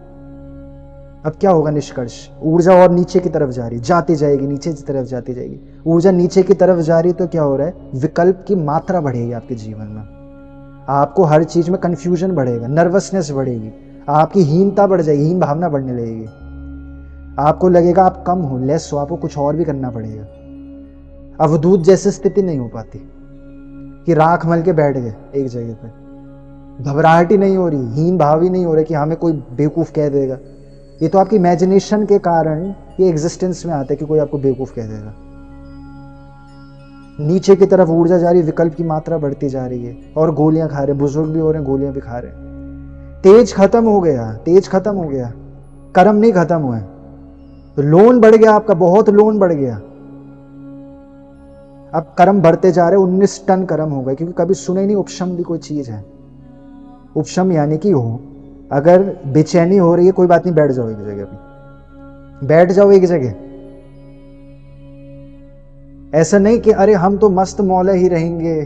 अब क्या होगा निष्कर्ष, ऊर्जा और नीचे की तरफ जा रही, जाती जाएगी, नीचे की तरफ जाती जाएगी। ऊर्जा नीचे की तरफ जा रही तो क्या हो रहा है, विकल्प की मात्रा बढ़ेगी आपके जीवन में। आपको हर चीज में कंफ्यूजन बढ़ेगा, नर्वसनेस बढ़ेगी, आपकी हीनता बढ़ जाएगी, हीन भावना बढ़ने लगेगी। आपको लगेगा आप कम हो, लेस हो, आपको कुछ और भी करना पड़ेगा। अवधूत जैसी स्थिति नहीं हो पाती कि राख मल के बैठ गए एक जगह पे, घबराहट ही नहीं हो रही, हीन भाव ही नहीं हो रहा कि हमें कोई बेवकूफ कह देगा। ये तो आपकी इमेजिनेशन के कारण ये एग्जिस्टेंस में आता है कि कोई आपको बेवकूफ कह देगा। नीचे की तरफ ऊर्जा जा रही, विकल्प की मात्रा बढ़ती जा रही है, और गोलियां खा रहे, बुजुर्ग भी हो रहे हैं, गोलियां भी खा रहे हैं। तेज खत्म हो गया, तेज खत्म हो गया, कर्म नहीं खत्म हुए, तो लोन बढ़ गया आपका, बहुत लोन बढ़ गया। अब कर्म बढ़ते जा रहे, 19 टन कर्म हो गए, क्योंकि कभी सुने नहीं उपशम भी कोई चीज है। उपशम यानी कि हो, अगर बेचैनी हो रही है, कोई बात नहीं, बैठ जाओ एक जगह पे, बैठ जाओ एक जगह। ऐसा नहीं कि अरे हम तो मस्त मौला ही रहेंगे,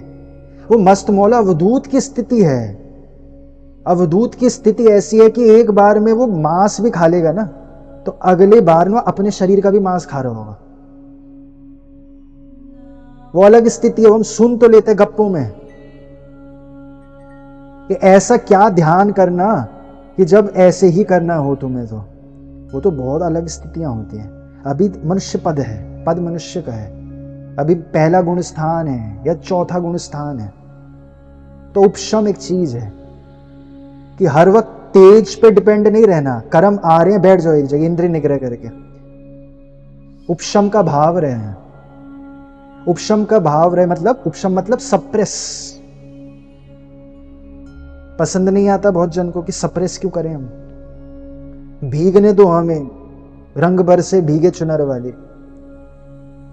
वो मस्त मौला अवधूत की स्थिति है। अवधूत की स्थिति ऐसी है कि एक बार में वो मांस भी खा लेगा ना, तो अगले बार में अपने शरीर का भी मांस खा रहा होगा। वो अलग स्थिति है। हम सुन तो लेते गप्पों में कि ऐसा क्या ध्यान करना कि जब ऐसे ही करना हो तुम्हें, तो वो तो बहुत अलग स्थितियां होती हैं। अभी मनुष्य पद है, पद मनुष्य का है, अभी पहला गुण स्थान है या चौथा गुण स्थान है। तो उपशम एक चीज है कि हर वक्त तेज पे डिपेंड नहीं रहना, कर्म आ रहे हैं, बैठ जाओ एक जगह इंद्रिय निग्रह करके। उपशम का भाव रहे हैं। उपशम का भाव रहे मतलब, उपशम मतलब सप्रेस। पसंद नहीं आता बहुत जन को कि सप्रेस क्यों करें हम, भीगने दो हमें रंग भर से भीगे चुनर वाली।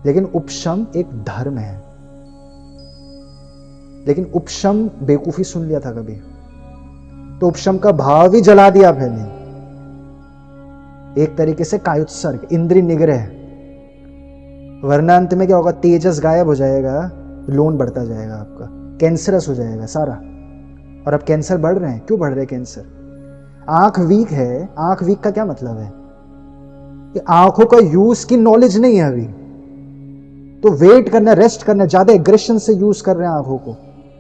लेकिन उपशम एक धर्म है। लेकिन उपशम बेवकूफी सुन लिया था कभी, तो उपशम का भाव ही जला दिया पहले। एक तरीके से कायुत्सर्ग, इंद्रिय निग्रह। वरना अंत में क्या होगा, तेजस गायब हो जाएगा, लोन बढ़ता जाएगा आपका, कैंसरस हो जाएगा सारा। और अब कैंसर बढ़ रहे हैं, क्यों बढ़ रहे हैं कैंसर? आंख वीक है। आंख वीक का क्या मतलब है कि आंखों का यूज की नॉलेज नहीं है अभी, तो वेट करना, रेस्ट करना, ज्यादा एग्रेशन से यूज कर रहे हैं आंखों को,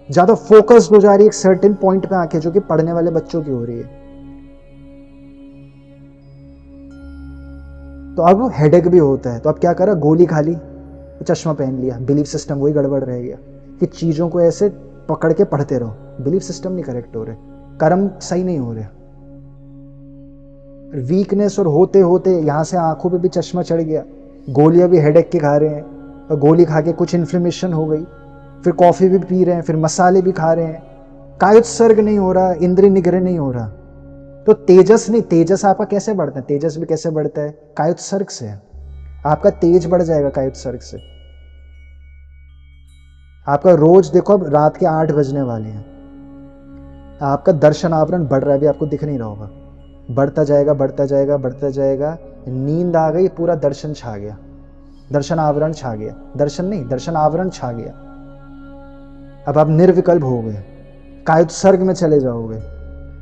ज्यादा फोकस्ड हो जा रही है एक सर्टेन पॉइंट पे आंखें, जो कि पढ़ने वाले बच्चों की हो रही है। तो अब हेडेक भी होता है, तो अब क्या करा, गोली खा ली, तो चश्मा पहन लिया। बिलीफ सिस्टम वही गड़बड़ रह गया कि चीजों को ऐसे पकड़ के पढ़ते रहो। बिलीफ सिस्टम नहीं करेक्ट हो रहे, कर्म सही नहीं हो रहे। वीकनेस और होते होते यहां से आंखों पे भी चश्मा चढ़ गया। गोलियां भी हेडेक की खा रहे हैं, और गोली खा के कुछ इन्फ्लेमेशन हो गई, फिर कॉफी भी पी रहे हैं, फिर मसाले भी खा रहे हैं, कायोत्सर्ग नहीं हो रहा, इंद्रिय निग्रह नहीं हो रहा। तो तेजस नहीं, तेजस आपका कैसे बढ़ता है? तेजस भी कैसे बढ़ता है? कायोत्सर्ग से। आपका तेज बढ़ जाएगा कायोत्सर्ग से। आपका रोज देखो, अब रात के 8 बजने वाले हैं, आपका दर्शन आवरण बढ़ रहा है, अभी आपको दिख नहीं रहा होगा, बढ़ता जाएगा बढ़ता जाएगा बढ़ता जाएगा। नींद आ गई, पूरा दर्शन छा गया, दर्शन आवरण छा गया, दर्शन नहीं, दर्शन आवरण छा गया। अब आप निर्विकल्प हो गए, कायोत्सर्ग में चले जाओगे।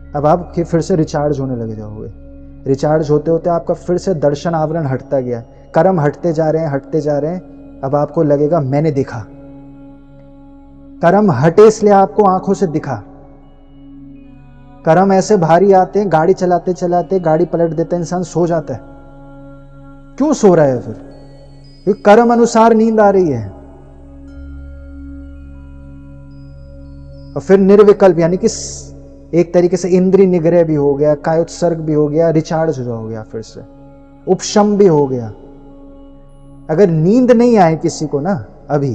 अब आप फिर से रिचार्ज होने लगे जाओगे। रिचार्ज होते होते आपका फिर से दर्शन आवरण हटता गया, कर्म हटते जा रहे हैं, हटते जा रहे हैं। अब आपको लगेगा मैंने देखा। कर्म हटे इसलिए आपको आंखों से दिखा। कर्म ऐसे भारी आते हैं, गाड़ी चलाते चलाते गाड़ी पलट देता है, इंसान सो जाता है। क्यों सो रहा है फिर? क्योंकि कर्म अनुसार नींद आ रही है। और फिर निर्विकल्प, यानी कि एक तरीके से इंद्रिय निग्रह भी हो गया, कायोत्सर्ग भी हो गया, रिचार्ज हो गया, फिर से उपशम भी हो गया। अगर नींद नहीं आए किसी को ना अभी,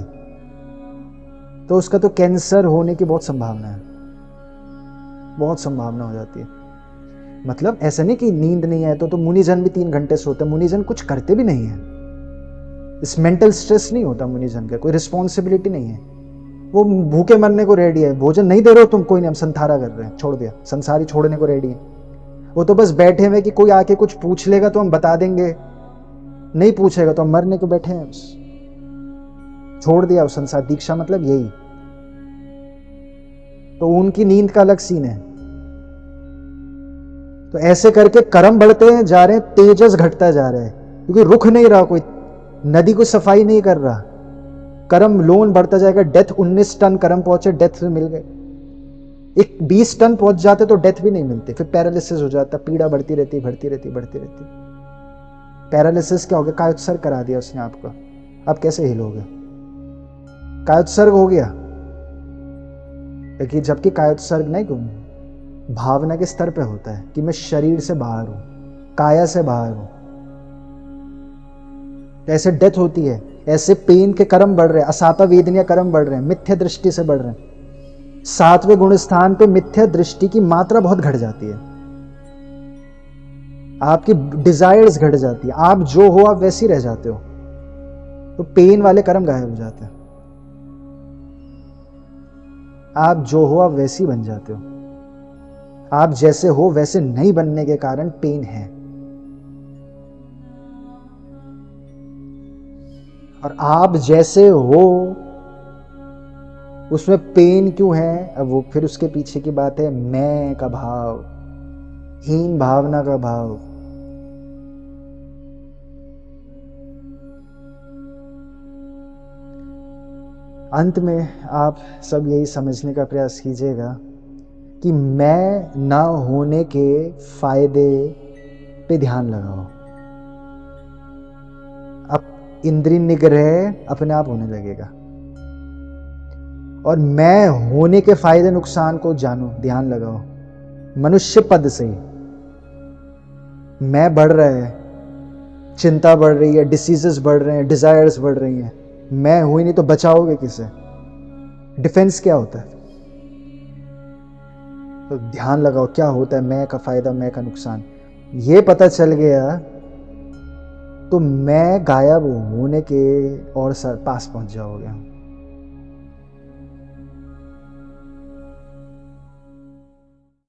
तो उसका तो कैंसर होने की बहुत संभावना है, बहुत संभावना हो जाती है। मतलब ऐसा नहीं कि नींद नहीं आए तो मुनिजन भी 3 घंटे सोते, मुनिजन कुछ करते भी नहीं है। इस मेंटल स्ट्रेस नहीं होता मुनिजन का, कोई रिस्पॉन्सिबिलिटी नहीं है, वो भूखे मरने को रेडी है। भोजन नहीं दे रहे हो तुम, कोई नहीं, हम संथारा कर रहे हैं, छोड़ दिया, संसारी छोड़ने को रेडी है। वो तो बस बैठे हुए कि कोई आके कुछ पूछ लेगा तो हम बता देंगे, नहीं पूछेगा तो हम मरने को बैठे हैं, बस छोड़ दिया वो संसार। दीक्षा मतलब यही। तो उनकी नींद का अलग सीन है। तो ऐसे करके कर्म बढ़ते हैं जा रहे हैं, तेजस घटता जा रहा है, क्योंकि रुक नहीं रहा, कोई नदी को सफाई नहीं कर रहा। कर्म लोन बढ़ता जाएगा। डेथ 19 टन कर्म पहुंचे, डेथ से मिल गए। एक 20 टन पहुंच जाते तो डेथ भी नहीं मिलती, फिर पैरालिसिस हो जाता, पीड़ा बढ़ती रहती, बढ़ती रहती, बढ़ती रहती। पैरालिसिस क्या हो गया? कायोत्सर्ग करा दिया उसने आपको। अब कैसे हिलोगे? कायोत्सर्ग हो गया। क्योंकि जबकि कायोत्सर्ग नहीं, क्यों भावना के स्तर पे होता है कि मैं शरीर से बाहर हूं, काया से बाहर हूं। ऐसे डेथ होती है, ऐसे पेन के कर्म बढ़ रहे हैं, असाता वेदनीय कर्म बढ़ रहे हैं, मिथ्या दृष्टि से बढ़ रहे हैं। 7वें गुण स्थान पे मिथ्या दृष्टि की मात्रा बहुत घट जाती है, आपकी डिजायर्स घट जाती है, आप जो हो आप वैसे ही रह जाते हो, तो पेन वाले कर्म गायब हो जाते हैं। आप जो हो आप वैसे ही बन जाते हो। आप जैसे हो वैसे नहीं बनने के कारण पेन है। और आप जैसे हो उसमें पेन क्यों है? अब वो फिर उसके पीछे की बात है, मैं का भाव, हीन भावना का भाव। अंत में आप सब यही समझने का प्रयास कीजिएगा कि मैं ना होने के फायदे पे ध्यान लगाओ। अब इंद्रिय निग्रह अपने आप होने लगेगा, और मैं होने के फायदे नुकसान को जानो, ध्यान लगाओ। मनुष्य पद से मैं बढ़ रहा है, चिंता बढ़ रही है, डिसीजेस बढ़ रहे हैं, डिजायर्स बढ़ रही हैं, मैं हूं ही नहीं तो बचाओगे किसे? डिफेंस क्या होता है? तो ध्यान लगाओ क्या होता है मैं का फायदा, मैं का नुकसान। ये पता चल गया तो मैं गायब होने के और पास पहुंच जाओगे।